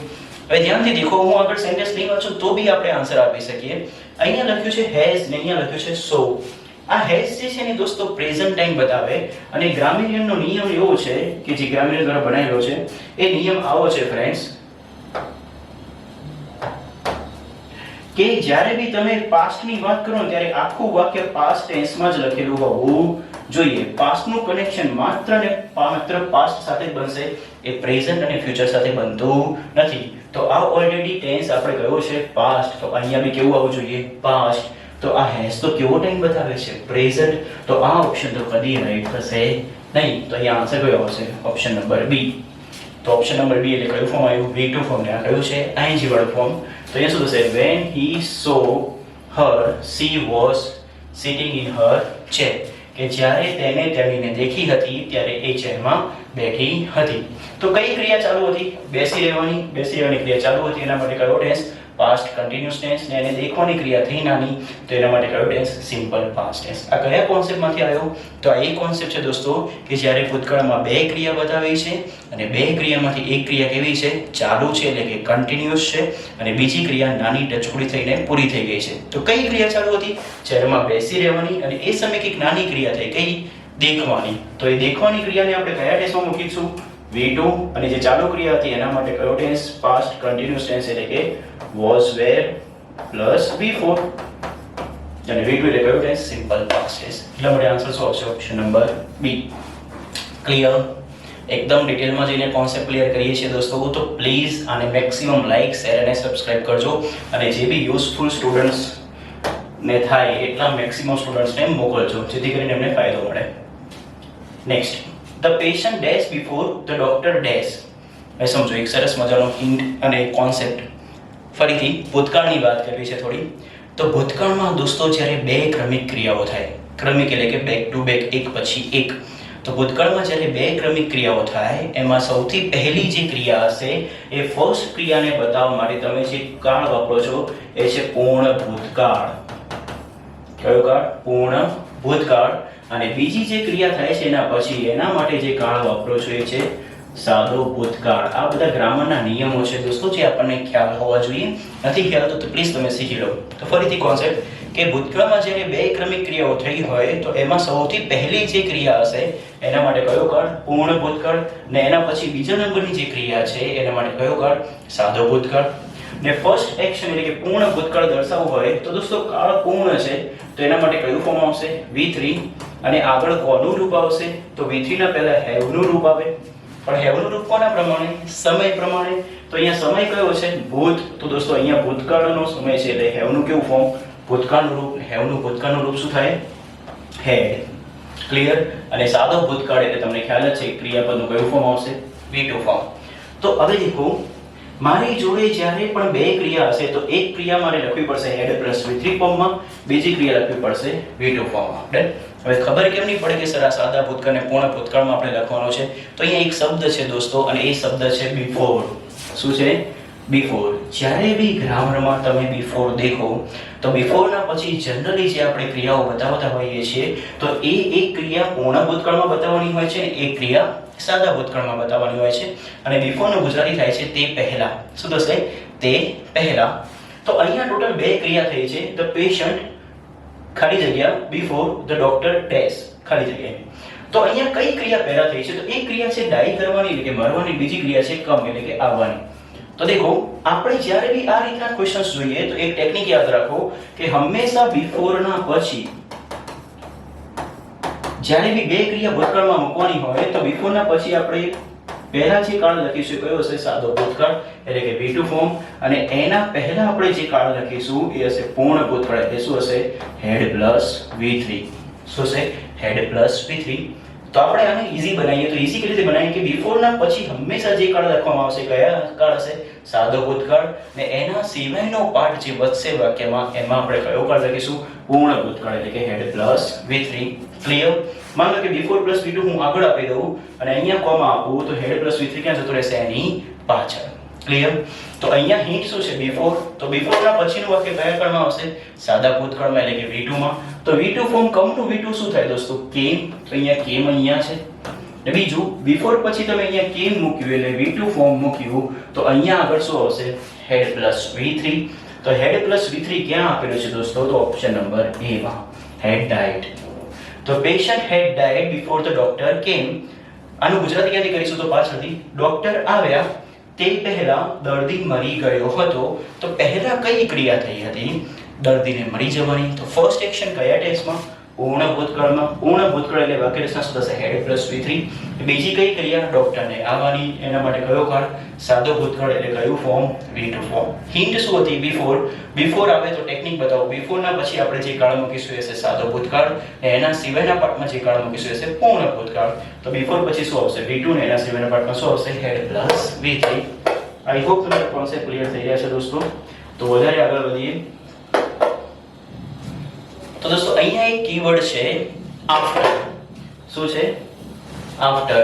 હવે ધ્યાનથી દેખો, હું આગળ સેન્ટેન્સ નહીં વાંચું તો બી આપણે આન્સર આપી શકીએ. અહીંયા લખ્યું છે હેઝ ને અહીંયા લખ્યું છે સો. આ હેઝ જે છે ને દોસ્તો પ્રેઝન્ટ ટાઈમ બતાવે. અને ગ્રામેરિયનનો નિયમ એવો છે કે જે ગ્રામેરિયન દ્વારા બનાવેલો છે એ નિયમ આવો છે ફ્રેન્ડ્સ કે જ્યારે બી તમે પાસ્ટની વાત કરો ને ત્યારે આખું વાક્ય પાસ્ટ ટેન્સમાં જ લખેલું હોવું જોઈએ. પાસ્ટનું કનેક્શન માત્ર ને માત્ર પાસ્ટ સાથે જ બનશે, એ પ્રેઝન્ટ અને ફ્યુચર સાથે બનતું નથી. તો આ ઓલરેડી ટેન્સ આપણે કયો છે? પાસ્ટ. તો અહીંયા બી કેવું આવવું જોઈએ? પાસ્ટ. તો આ હેઝ તો કેવો ટાઈમ બતાવે છે? પ્રેઝન્ટ. તો આ ઓપ્શન તો કદી રાઈટ થશે નહીં. તો અહીંયા આન્સર કયો આવશે? Option number B. તો ઓપ્શન નંબર બી એટલે કયું ફોર્મ આવ્યું? V2 form. ને આ કયું છે? ing વાળું ફોર્મ. તો અહીંયા શું થશે? when he saw her she was sitting in her chair. કે જ્યારે તેને તેણીને દેખી હતી ત્યારે એ ચેરમાં બેઠી હતી. તો કઈ ક્રિયા ચાલુ હતી? બેસી રહેવાની. બેસી રહેવાની ક્રિયા ચાલુ હતી. એના માટે કયો ટેન્સ? Past continuous tense. ને એને દેખવાની ક્રિયા થઈ નાની તો એના માટે કયો ટેન્સ? Simple past tense. આ કયા કોન્સેપ્ટમાંથી આવ્યો? તો આ એક કોન્સેપ્ટ છે દોસ્તો કે જ્યારે ભૂતકાળમાં બે ક્રિયા બતાવી છે અને બે ક્રિયામાંથી એક ક્રિયા કેવી છે? ચાલુ છે એટલે કે કન્ટિન્યુઅસ છે. અને બીજી ક્રિયા નાની ટચુકડી થઈને પૂરી થઈ ગઈ છે. તો કઈ ક્રિયા ચાલુ હતી? ચેરમાં બેસી રહેવાની. અને એ સમયે એક નાની ક્રિયા થઈ કઈ? દેખવાની. તો એ દેખવાની ક્રિયાને આપણે કયા ટેન્સમાં મૂકીશું? V2. અને જે ચાલુ ક્રિયા હતી એના માટે કયો ટેન્સ? પાસ્ટ કન્ટિન્યુઅસ ટેન્સ એટલે કે was were plus V4. અને V2 એટલે કયો ટેન્સ? Simple past tense. એટલા માટે આન્સર શું આવશે? Option number B. ક્લિયર? એકદમ ડિટેલમાં જઈને કોન્સેપ્ટ ક્લિયર કરીએ છીએ દોસ્તો, તો પ્લીઝ આને મેક્સિમમ લાઇક, શેર અને સબસ્ક્રાઇબ કરજો, અને જે બી યુઝફુલ સ્ટુડન્ટ્સ ને થાય એટલા મેક્સિમમ સ્ટુડન્ટ્સને મોકલજો, જેથી કરીને એમને ફાયદો મળે. Next, the patient dash before the doctor dash. એ સમજો, એક સરસ મજાનો હિન્ટ અને કોન્સેપ્ટ. ફરીથી ભૂતકાળની વાત કરવી છે થોડી. તો ભૂતકાળમાં દોસ્તો જ્યારે બે ક્રમિક ક્રિયાઓ થાય, ક્રમિક એટલે કે બેક ટુ બેક, એક પછી એક, તો ભૂતકાળમાં જ્યારે બે ક્રમિક ક્રિયાઓ થાય એમાં સૌથી પહેલી જે ક્રિયા હશે એ ફર્સ્ટ ક્રિયાને બતાવવા માટે તમે જે કાળ વાપરો છો એ છે પૂર્ણ ભૂતકાળ. કયો કાળ? પૂર્ણ ભૂતકાળ. અને બીજી જે ક્રિયા થાય છે એના પછી એના માટે જે કાળ વાપરો છો એ છે સાદો ભૂતકાળ. આ બધા ગ્રામરના નિયમો છે દોસ્તો, જે આપણને ખ્યાલ હોવા જોઈએ. નથી ખ્યાલ તો પ્લીઝ તમે શીખી લો. તો ફરીથી કોન્સેપ્ટ કે ભૂતકાળમાં જ્યારે બે ક્રમિક ક્રિયાઓ થઈ હોય તો એમાં સૌથી પહેલી જે ક્રિયા હશે એના માટે કયો કાળ? પૂર્ણ ભૂતકાળ. ને એના પછી બીજા નંબરની જે ક્રિયા છે એના માટે કયો કાળ? સાદો ભૂતકાળ. ને ફર્સ્ટ એક્શન એટલે કે પૂર્ણ ભૂતકાળ દર્શાવવું હોય તો દોસ્તો કાળ પૂર્ણ છે તો એના માટે કયું ફોર્મ આવશે? V3. અને આગળ કોનું રૂપ આવશે? તો V3 ના પહેલા હેવ નું રૂપ આવે. પણ હેવ નું રૂપ કોના પ્રમાણે? સમય પ્રમાણે. તો અહીંયા સમય કયો છે? ભૂત. તો દોસ્તો અહીંયા ભૂતકાળનો સમય છે એટલે હેવ નું કેવું ફોર્મ? ભૂતકાળનું રૂપ. હેવ નું ભૂતકાળનું રૂપ શું થાય? હેડ. ક્લિયર? અને સાદો ભૂતકાળ એટલે તમને ખ્યાલ જ છે ક્રિયાપદનું કયું ફોર્મ આવશે? V2 form. તો હવે દેખો, મારી જોડે જ્યારે પણ બે ક્રિયા હશે તો એક ક્રિયા મારે લખવી પડશે હેડ પ્લસ V3 ફોર્મમાં, બીજી ક્રિયા લખવી પડશે V2 ફોર્મમાં. ડન? હવે ખબર કેમ નહીં પડે કે સર આ સાદા ભૂતકાળને પૂર્ણ ભૂતકાળમાં આપણે લખવાનો છે? તો અહીંયા એક શબ્દ છે દોસ્તો, અને એ શબ્દ છે બિફોર. શું છે? બિફોર. જ્યારે બી ગ્રામરમાં તમે બિફોર દેખો તો બિફોરના પછી જનરલી જે આપણે ક્રિયાઓ બતાવતા હોઈએ છીએ તો એ એક ક્રિયા પૂર્ણ ભૂતકાળમાં બતાવવાની હોય છે, એક ક્રિયા સાદા ભૂતકાળમાં બતાવવાની હોય છે. અને બિફોરનું ગુજરાતી થાય છે તે પહેલા. શું થશે? તે પહેલા. તો અહીંયા ટોટલ બે ક્રિયા થઈ છે. ધ પેશન્ટ ખાલી જગ્યા બિફોર ધ ડોક્ટર ડેશ ખાલી જગ્યા. તો અહીંયા કઈ ક્રિયા પહેલા થઈ છે? તો એક ક્રિયા છે ડાઈ કરવાની એટલે કે મરવાની, બીજી ક્રિયા છે કમ એટલે કે આવવાની. તો દેખો, આપણે જ્યારે બી આ રીતના ક્વેશ્ચન્સ જોઈએ તો એક ટેકનિક યાદ રાખો કે હંમેશા બિફોરના પછી જ્યારે બી બે ક્રિયા ભૂતકાળમાં મૂકવાની હોય તો બિફોરના પછી આપણે પહેલા જે કાળ લખીશું કયો હશે? સાદો ભૂતકાળ એટલે કે V2 ફોર્મ. અને એના પહેલા આપણે જે કાળ લખીશું એ હશે પૂર્ણ ભૂતકાળ એટલે શું હશે? Had plus V3. શું છે? Had plus V3. તો આપણે આને ઈઝી બનાવીએ તો ઈઝી કેવી રીતે બનાવીએ કે બિફોરના પછી હંમેશા જે કાળ લખવામાં આવશે કયા કાળ હશે? સાદો ભૂતકાળ. ને એના સિવાયનો પાર્ટ જે વધશે વાક્યમાં એમાં આપણે કયો કાળ લખીશું? પૂર્ણ ભૂતકાળ એટલે કે હેડ પ્લસ V3. ક્લિયર? માનો કે બિફોર પ્લસ V2 હું આગળ આપી દઉં અને અહીંયા કોમા આપું તો હેડ પ્લસ V3 ક્યાં જતો રહેશે? એની પાછળ. ક્લિયર? તો અહીંયા હિન્ટ શું છે? બિફોર. તો બિફોરના પછીનું વાક્ય કયા કાળમાં આવશે? સાદા ભૂતકાળમાં એટલે કે V2 માં. તો V2 form come to V2 શું થાય દોસ્તો? કેમ. તો અહીંયા કેમ અહીંયા છે. ને બીજું, બિફોર પછી તમે અહીંયા કેમ મૂક્યું એટલે V2 ફોર્મ મૂક્યું તો અહીંયા આગળ શું આવશે? Had plus V3. તો હેડ પ્લસ V3 ક્યાં આપેલું છે દોસ્તો? તો ઓપ્શન નંબર A માં. Had died. તો patient had died before the doctor came. આનું ગુજરાતી ક્યાંથી કરીશું? તો પાછળથી. ડોક્ટર આવ્યા તે પહેલા દર્દી મરી ગયો હતો. તો પહેલા કઈ ક્રિયા થઈ હતી? દર્દીને મરી જવાની. તો ફર્સ્ટ એક્શન કયા ટેન્સમાં? પૂર્ણ ભૂતકાળમાં. પૂર્ણ ભૂતકાળ એટલે વાક્ય રચના શું થશે? Had plus V3. બીજી કઈ ક્રિયા? ડોક્ટરને આવવાની. એના માટે કયો કાળ? સાદો ભૂતકાળ એટલે કયું ફોર્મ? V2 form. હિન્ટ શું હતી? બિફોર. બિફોર આવે તો ટેકનિક બતાવો. બિફોરના પછી આપણે જે કાળ મૂકીશું એ છે સાદો ભૂતકાળ. એના સિવાયના પાર્ટમાં જે કાળ મૂકીશું એ છે પૂર્ણ ભૂતકાળ. તો બિફોર પછી શું આવશે? V2 ને એના સિવાયના પાર્ટમાં શું આવશે? Had plus V3. I hope તમને કોન્સેપ્ટ ક્લિયર થઈ રહ્યા છે દોસ્તો. તો વધારે આગળ વધીએ. તો દોસ્તો અહીંયા એક કીવર્ડ છે આફ્ટર. શું છે? આફ્ટર.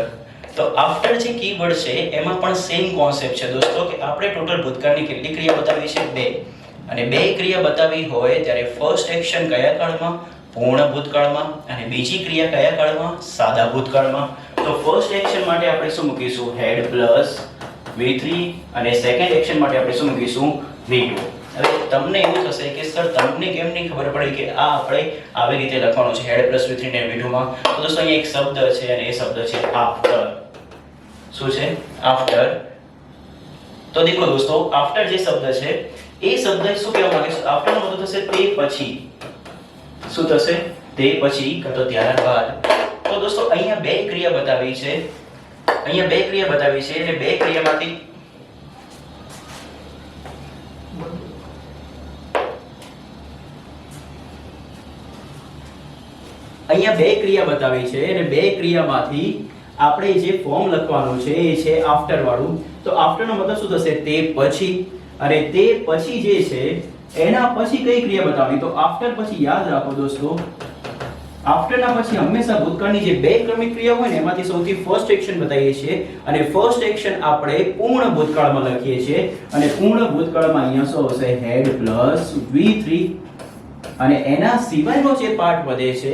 તો આફ્ટર જે કીવર્ડ છે એમાં પણ સેમ કોન્સેપ્ટ છે દોસ્તો કે આપણે ટોટલ ભૂતકાળની કેટલી ક્રિયા બતાવી છે? 2. અને 2 ક્રિયા બતાવી હોય ત્યારે ફર્સ્ટ એક્શન કયા કાળમાં? પૂર્ણ ભૂતકાળમાં. અને બીજી ક્રિયા કયા કાળમાં? સાદા ભૂતકાળમાં. તો ફર્સ્ટ એક્શન માટે આપણે શું મૂકીશું? Had plus V3. અને સેકન્ડ એક્શન માટે આપણે શું મૂકીશું? V2. હવે તમને એવું થશે કે સર તમને કેમ નહીં ખબર પડી કે આ આપણે આવી રીતે લખવાનું છે હેડ પ્લસ V3 ને V2 માં? તો દોસ્તો અહીંયા એક શબ્દ છે અને એ શબ્દ છે આફ્ટર. શું છે? આફ્ટર. તો દેખો દોસ્તો, આફ્ટર જે શબ્દ છે એ શબ્દ શું કહેવા માંગે છે? આફ્ટર નો મતલબ થશે તે પછી. શું થશે? તે પછી કાં તો ત્યારબાદ. તો દોસ્તો અહીંયા બે ક્રિયા બતાવી છે અહીંયા બે ક્રિયા બતાવી છે અને બે ક્રિયામાંથી અહીંયા બે ક્રિયા બતાવી છે અને બે ક્રિયામાંથી આપણે જે ફોર્મ લખવાનું છે એ છે આફ્ટર વાળું. તો આફ્ટર નો મતલબ શું થશે? તે પછી. અને તે પછી જે છે એના પછી કઈ ક્રિયા બતાવવાની? તો આફ્ટર પછી યાદ રાખો દોસ્તો, આફ્ટર ના પછી હંમેશા ભૂતકાળની જે બે ક્રમિક ક્રિયા હોય ને એમાંથી સૌથી ફર્સ્ટ એક્શન બતાવીએ છીએ અને ફર્સ્ટ એક્શન આપણે પૂર્ણ ભૂતકાળમાં લખીએ છીએ અને પૂર્ણ ભૂતકાળમાં અહીંયા શું આવશે? Had plus V3. અને એના સિવાયનો જે પાર્ટ વધે છે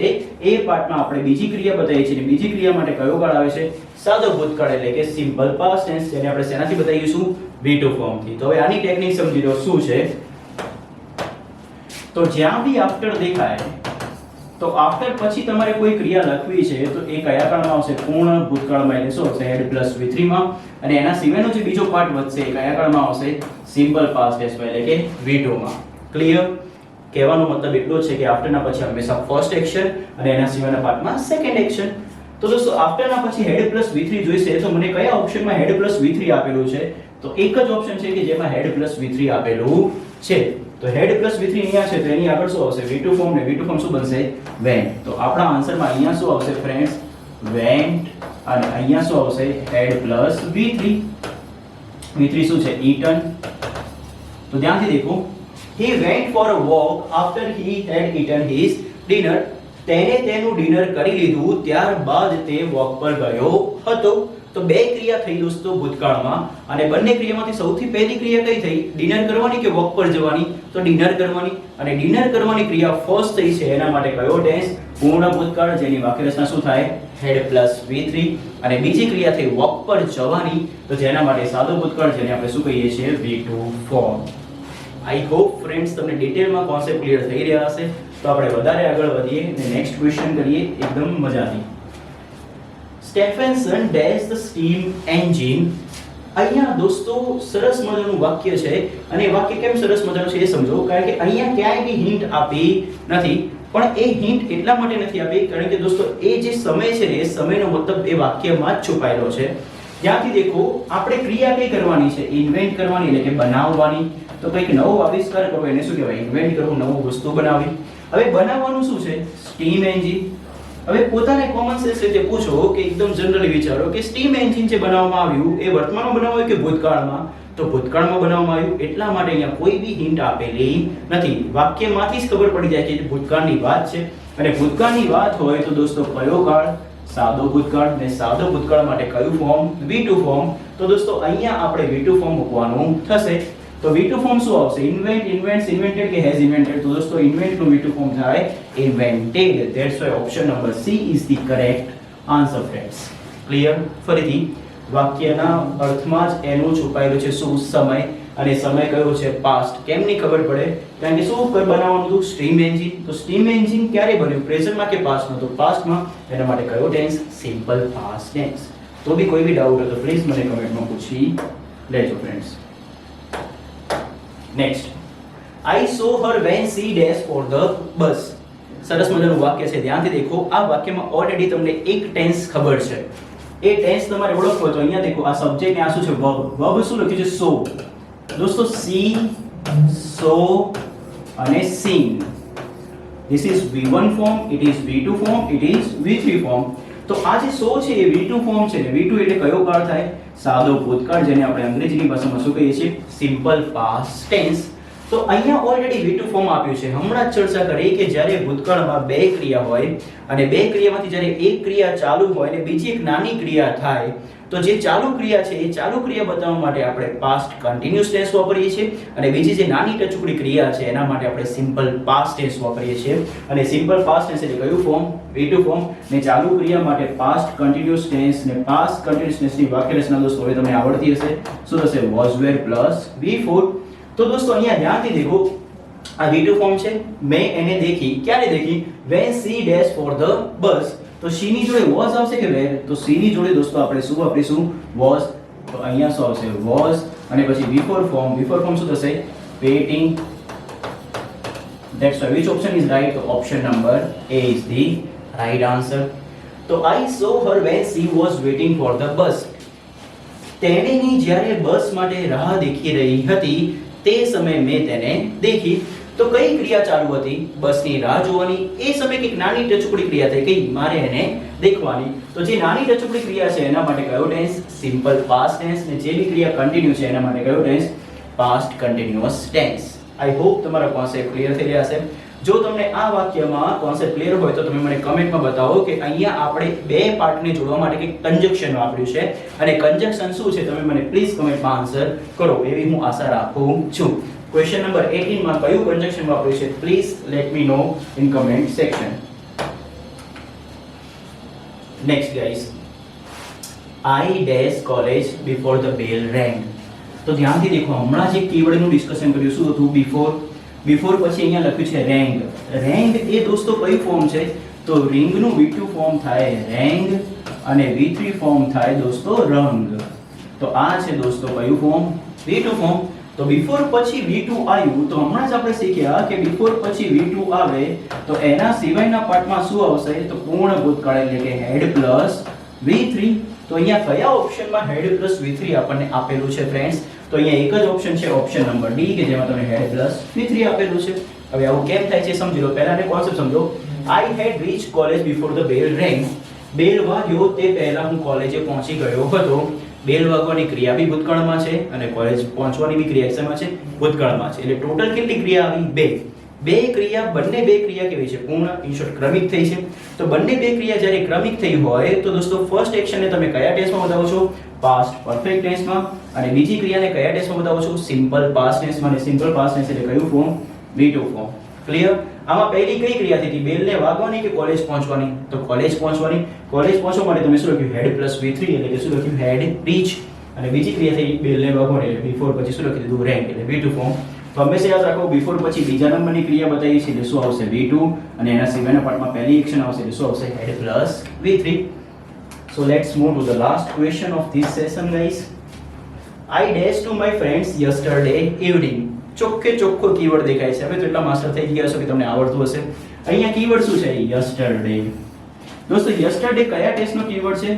એ પાર્ટમાં આપણે બીજી ક્રિયા બતાવીએ છીએ. બીજી ક્રિયા માટે કયો કાળ આવે છે? સાદો ભૂતકાળ એટલે કે સિમ્પલ પાસ્ટ ટેન્સ, જેને આપણે શેનાથી બતાવીશું? V2 ફોર્મ થી. તો હવે આની ટેકનિક સમજી લો શું છે. તો જ્યાં બી આફ્ટર દેખાય તો આફ્ટર પછી તમારે કોઈ ક્રિયા લખવી છે તો એ કયા કાળમાં આવશે? પૂર્ણ ભૂતકાળમાં એટલે શું આવશે? હેડ પ્લસ V3 માં. અને એના સિવાયનો જે બીજો પાર્ટ વધશે એ કયા કાળમાં આવશે? સિમ્પલ પાસ્ટ ટેન્સ એટલે કે V2 માં. ક્લિયર? કહેવાનો મતલબ એટલો જ છે કે આફ્ટરના પછી હંમેશા ફર્સ્ટ એક્શન અને એના સિવાયના પાર્ટમાં સેકન્ડ એક્શન. તો દોસ્તો આફ્ટરના પછી હેડ પ્લસ V3 જોઈશે તો મને કયા ઓપ્શનમાં હેડ પ્લસ V3 આપેલું છે? તો એક જ ઓપ્શન છે કે જેમાં હેડ પ્લસ V3 આપેલું છે. તો હેડ પ્લસ V3 અહીંયા છે તો એની આગળ શું આવશે? V2 ફોર્મ ને V2 ફોર્મ શું બનશે? વેન્ટ. તો આપણા આન્સરમાં અહીંયા શું આવશે ફ્રેન્ડ્સ? વેન્ટ. અને અહીંયા શું આવશે? Had plus V3. V3 શું છે? ઈટન. તો ધ્યાનથી દેખો, he went for a walk after he had eaten his dinner. તેને તેનું ડિનર કરી લીધું ત્યારબાદ તે વોક પર ગયો હતો. તો બે ક્રિયા થઈ દોસ્તો ભૂતકાળમાં અને બંને ક્રિયામાંથી સૌથી પહેલી ક્રિયા કઈ થઈ? ડિનર કરવાની કે વોક પર જવાની? તો ડિનર કરવાની. અને ડિનર કરવાની ક્રિયા ફર્સ્ટ થઈ છે એના માટે કયો ટેન્સ? પૂર્ણ ભૂતકાળ, જેની વાક્ય રચના શું થાય? Had plus V3. અને બીજી ક્રિયા થઈ વોક પર જવાની તો જેના માટે સાદો ભૂતકાળ, જેને આપણે શું કહીએ છીએ? V2 form. I hope friends તમને ડિટેલમાં કોન્સેપ્ટ ક્લિયર થઈ રહ્યા હશે. તો આપણે વધારે આગળ વધીએ અને નેક્સ્ટ ક્વેશ્ચન કરીએ એકદમ મજાથી. સ્ટેફેન્સન ડેશ ધ સ્ટીમ એન્જિન. અહીંયા દોસ્તો સરસ મજાનું વાક્ય છે અને એ વાક્ય કેમ સરસ મજાનું છે એ સમજો. કારણ કે અહીંયા ક્યાંય બી હિન્ટ આપી નથી, પણ એ હિન્ટ એટલા માટે નથી આપી કારણ કે દોસ્તો એ જે સમય છે ને એ સમયનો મતલબ એ વાક્યમાં જ છુપાયેલો છે. ત્યાંથી દેખો, આપણે ક્રિયા કઈ કરવાની છે? ઇન્વેન્ટ કરવાની એટલે કે બનાવવાની. તો કંઈક નવો આવિષ્કાર કરવો એને શું કહેવાય? ઇન્વેન્ટ કરવું, નવું વસ્તુ બનાવવી. હવે બનાવવાનું શું છે? Steam engine. હવે પોતાને કોમન સેન્સ રીતે પૂછો કે એકદમ જનરલી વિચારો કે સ્ટીમ એન્જિન જે બનાવવામાં આવ્યું એ વર્તમાનમાં બનાવવામાં આવ્યું કે ભૂતકાળમાં? તો ભૂતકાળમાં બનાવવામાં આવ્યું. એટલા માટે અહીંયા કોઈ બી હિન્ટ આપેલી નથી. વાક્યમાંથી જ ખબર પડી જાય કે ભૂતકાળની વાત છે અને ભૂતકાળની વાત હોય તો દોસ્તો કયો કાળ? સાદો ભૂતકાળ. ને સાદો ભૂતકાળ માટે કયું ફોર્મ? V2 form. તો દોસ્તો અહીંયા આપણે V2 ફોર્મ મૂકવાનું થશે. તો V2 ફોર્મ શું આવશે? ઇન્વેન્ટ, ઇન્વેન્ટ્સ, ઇન્વેન્ટેડ કે હેઝ ઇન્વેન્ટેડ? તો દોસ્તો ઇન્વેન્ટ નું V2 ફોર્મ થાય invented. That's why option number C is the correct answer friends. Clear? ફરીથી વાક્યના અર્થમાં જ એનું છુપાયેલું છે શું? સમય. અને સમય કયો છે? પાસ્ટ. કેમ ની ખબર પડે? કારણ કે શું બનાવવાનું હતું? Steam engine. તો સ્ટીમ એન્જિન ક્યારે બન્યું? પ્રેઝન્ટમાં કે પાસ્ટમાં? તો પાસ્ટમાં. એના માટે કયો ટેન્સ? Simple past tense. તો બી કોઈ બી ડાઉટ હોય તો પ્લીઝ મને કમેન્ટમાં પૂછી લેજો friends. Next, I saw her when she dashed for the bus. સરસ મજાનું વાક્ય છે, ધ્યાનથી દેખો. આ વાક્યમાં ઓલરેડી તમને એક ટેન્સ ખબર છે. એ ટેન્સ તમારે ઓળખવો તો અહીંયા દેખો, આ સબ્જેક્ટ ને આ શું છે? વર્બ. વર્બ શું લખ્યું છે? સો. દોસ્તો see, saw અને sing. This is V1 form, it is V2 form, it is V3 form. તો આ જે સો છે એ V2 ફોર્મ છે ને V2 એટલે કયો કાળ થાય? સાદો ભૂતકાળ, જેને આપણે અંગ્રેજીની ભાષામાં શું કહીએ છીએ? Simple past tense. તો અહીંયા ઓલરેડી V2 ફોર્મ આપ્યું છે. હમણાં જ ચર્ચા કરી કે જ્યારે ભૂતકાળમાં બે ક્રિયા હોય અને બે ક્રિયામાંથી જ્યારે એક ક્રિયા ચાલુ હોય અને બીજી એક નાની ક્રિયા થાય તો જે ચાલુ ક્રિયા છે એ ચાલુ ક્રિયા બતાવવા માટે આપણે પાસ્ટ કન્ટિન્યુઅસ ટેન્સ વાપરીએ છીએ અને બીજી જે નાની ટચુકડી ક્રિયા છે એના માટે આપણે સિમ્પલ પાસ્ટ ટેન્સ વાપરીએ છીએ. અને સિમ્પલ પાસ્ટ ટેન્સ એટલે કયું ફોર્મ? V2 form. ને ચાલુ ક્રિયા માટે પાસ્ટ કન્ટિન્યુઅસ ટેન્સ ને પાસ્ટ કન્ટિન્યુઅસ ટેન્સની વાક્ય રચના દોસ્તો હવે તમને આવડતી હશે. શું થશે? was were plus V4. તો દોસ્તો અહીંયા ધ્યાનથી દેખો, આ V2 ફોર્મ છે. મેં એને દેખી. ક્યારે દેખી? when she dashed for the bus. તો she ની જોડે was આવશે કે were? તો she ની જોડે દોસ્તો આપણે શું વાપરીશું? was. તો અહીંયા શું આવશે? was. અને પછી V4 ફોર્મ. V4 ફોર્મ શું થશે? waiting. That's why which option is right? તો option number A is the right answer. તો I saw her when she was waiting for the bus. તેણીની જ્યારે બસ માટે રાહ દેખી રહી હતી તે સમયે મેં તેને દેખી. તો કઈ ક્રિયા ચાલુ હતી? બસની રાહ જોવાની. એ સમયે એક નાની ટચુકડી ક્રિયા થઈ ગઈ, મારે એને દેખવાની. તો જે નાની ટચુકડી ક્રિયા છે એના માટે કયો ટેન્સ? Simple past tense. ને જે બી ક્રિયા કન્ટિન્યુ છે એના માટે કયો tense? Past continuous tense. I hope તમારા કોન્સેપ્ટ ક્લિયર થઈ રહ્યા હશે. જો તમને આ વાક્યમાં કોન્સેપ્ટ ક્લિયર હોય તો તમે મને કમેન્ટમાં બતાવો કે અહીંયા આપણે બે પાર્ટને જોડવા માટે કંઈક કન્જક્શન વાપર્યું છે અને કન્જક્શન શું છે તમે મને પ્લીઝ કમેન્ટમાં આન્સર કરો એવી હું આશા રાખું છું. ક્વેશ્ચન નંબર 18 માં કયું કન્જક્શન વાપર્યું છે please let me no in comment section. Next guys, I dash college before the bell rang. તો ધ્યાનથી દેખો, હમણાં જે કીવર્ડનું ડિસ્કશન કર્યું શું હતું? બિફોર પછી અહીંયા લખ્યું છે રેંગ. રેંગ એ દોસ્તો કયું ફોર્મ છે? તો રિંગ નું V2 ફોર્મ થાય રેંગ અને V3 ફોર્મ થાય દોસ્તો રંગ. તો આ છે દોસ્તો કયું ફોર્મ? V2 form. તો બિફોર પછી V2 આવ્યું તો હમણાં જ આપણે શીખ્યા કે બિફોર પછી V2 આવે તો એના સિવાયના પાર્ટમાં શું આવશે? તો પૂર્ણ ભૂતકાળ એટલે કે હેડ પ્લસ V3. તો અહીંયા કયા ઓપ્શનમાં હેડ પ્લસ V3 આપણને આપેલું છે ફ્રેન્ડ્સ? તો અહીંયા એક જ ઓપ્શન છે, ઓપ્શન નંબર ડી, કે જેમાં તમને હેડ પ્લસ V3 આપેલું છે. હવે આવું કેમ થાય છે સમજી લો. પહેલા કોન્સેપ્ટ સમજો. I had reached college before the bell rang. બેલ વાગ્યો તે પહેલા હું કોલેજે પહોંચી ગયો હતો. બેલ વાગવાની ક્રિયા બી ભૂતકાળમાં છે અને કોલેજ પહોંચવાની બી ક્રિયા શેમાં છે? ભૂતકાળમાં છે. એટલે ટોટલ કેટલી ક્રિયા આવી? બે ક્રિયા. બંને બે ક્રિયા કેવી છે? પૂર્ણ, ઇન શોર્ટ ક્રમિક થઈ છે. તો બંને બે ક્રિયા જ્યારે ક્રમિક થઈ હોય તો દોસ્તો ફર્સ્ટ એક્શનને તમે કયા ટેન્સમાં બતાવો છો? પાસ્ટ પરફેક્ટ ટેન્સમાં. અને બીજી ક્રિયાને કયા ટેન્સમાં બતાવો છો? સિમ્પલ પાસ્ટ ટેન્સમાં. અને સિમ્પલ પાસ્ટ ટેન્સ એટલે કયું ફોર્મ? V2 form. ક્લિયર? આમાં પહેલી કઈ ક્રિયા થઈ હતી? બેલને વાગવાની કે કોલેજ પહોંચવાની? તો કોલેજ પહોંચવાની. કોલેજ પહોંચવા માટે તમે શું લખ્યું? હેડ પ્લસ V3 એટલે કે શું લખ્યું? હેડ રીચ. અને બીજી ક્રિયા થઈ બેલને વાગવાની એટલે બિફોર પછી શું લખી દીધું? રેંગ એટલે V2 ફોર્મ. તો હંમેશા યાદ રાખો, બિફોર પછી બીજા નંબરની ક્રિયા બતાવી છે એટલે શું આવશે? V2. અને એના સિવાયના પાર્ટમાં પહેલી એક્શન આવશે એટલે શું આવશે? Had plus V3. So let's move to the last question of this session guys. I dashed to my friends yesterday evening. ચોખ્ખો કીવર્ડ દેખાય છે. હવે તો એટલા માસ્ટર થઈ ગયા છો કે તમને આવડતું હશે. અહીંયા કીવર્ડ શું છે? yesterday. દોસ્તો yesterday કયા ટેન્સનો કીવર્ડ છે?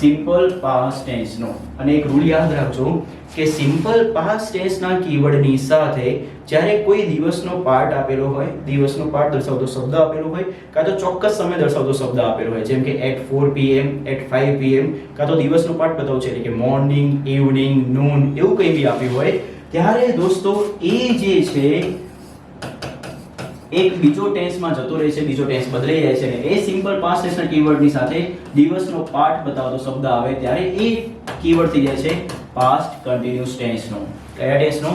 સિમ્પલ પાસ્ટ ટેન્સનો. અને એક રૂલ યાદ રાખજો કે સિમ્પલ પાસ્ટ ટેન્સના કીવર્ડની સાથે જ્યારે કોઈ દિવસનો પાર્ટ આપેલો હોય, દિવસનો પાર્ટ દર્શાવતો શબ્દ આપેલો હોય કાં તો ચોક્કસ સમય દર્શાવતો શબ્દ આપેલો હોય, જેમ કે at 4 pm, at 5 pm, કાં તો દિવસનો પાર્ટ બતાવો છે એટલે કે મોર્નિંગ, ઇવનિંગ, નૂન, એવું કંઈ બી આપ્યું હોય ત્યારે દોસ્તો એ જે છે એક બીજો ટેન્સમાં જતો રહે છે, બીજો ટેન્સ બદલાઈ જાય છે અને એ સિમ્પલ પાસ્ટ ટેન્સના કીવર્ડની સાથે દિવસનો પાર્ટ બતાવતો શબ્દ આવે ત્યારે એ કીવર્ડ થઈ જાય છે પાસ્ટ કન્ટિન્યુઅસ ટેન્સનો. કયા ટેન્સનો?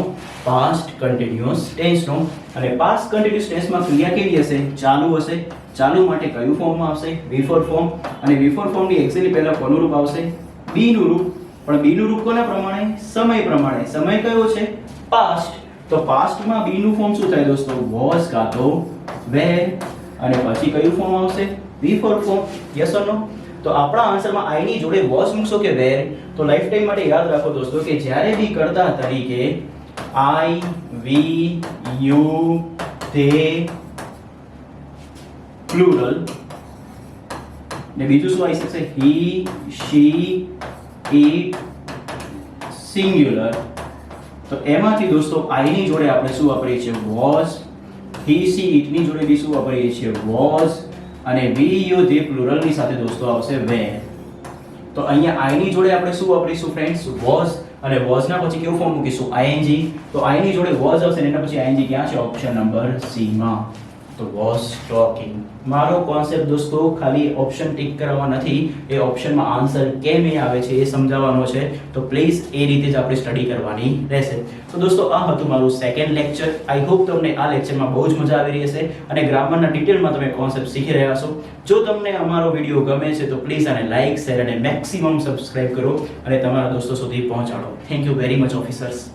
Past continuous ટેન્સનો. અને પાસ્ટ કન્ટિન્યુઅસ ટેન્સમાં ક્રિયા કેવી હશે? ચાલુ હશે. ચાલુ માટે કયું ફોર્મમાં આવશે? V4 form. અને V4 ફોર્મની એક્ઝેક્ટલી પહેલા કોનું રૂપ આવશે? B નું રૂપ. પણ B નું રૂપ કોના પ્રમાણે? સમય પ્રમાણે. સમય કયો છે? પાસ્ટ. તો પાસ્ટમાં B નું ફોર્મ શું થાય દોસ્તો? was કાં તો were. અને પછી કયું ફોર્મ આવશે? V4 form. યસ ઓર નો? તો આપણા આન્સરમાં I ની જોડે was મૂકશો કે were? તો લાઈફ ટાઈમ માટે યાદ રાખો દોસ્તો કે જ્યારે બી કર્તા તરીકે I, we, you, they plural ને બીજું શું આવી શકશે? he, she, it singular. તો એમાંથી દોસ્તો I ની જોડે આપણે શું વાપરીએ છીએ? was. he, she, it ની જોડે બી શું વાપરીએ છીએ? was. અને we, you, they પ્લુરલની સાથે દોસ્તો આવશે were. તો અહીંયા I ની જોડે આપણે શું વાપરીશું ફ્રેન્ડ્સ? was. અને was ના પછી કેવું ફોર્મ મૂકીશું? ing. તો I ની જોડે was આવશે અને એના પછી ing ક્યાં છે? ઓપ્શન નંબર C માં. તો was talking. મારો કોન્સેપ્ટ દોસ્તો ખાલી ઓપ્શન ટિક કરવા નથી, એ ઓપ્શનમાં આન્સર કેમ આવે છે એ સમજાવવાનો છે. તો પ્લીઝ એ રીતે જ આપણે સ્ટડી કરવાની રહેશે. તો દોસ્તો આ હતું મારું સેકન્ડ લેક્ચર. આઈ હોપ તમને આ લેક્ચરમાં બહુ જ મજા આવી રહી હશે અને ગ્રામરના ડિટેલમાં તમે કોન્સેપ્ટ શીખી રહ્યા છો. જો તમને અમારો વિડીયો ગમે છે તો પ્લીઝ આને લાઈક, શેર અને મેક્સિમમ સબસ્ક્રાઇબ કરો અને તમારા દોસ્તો સુધી પહોંચાડો. Thank you very much officers.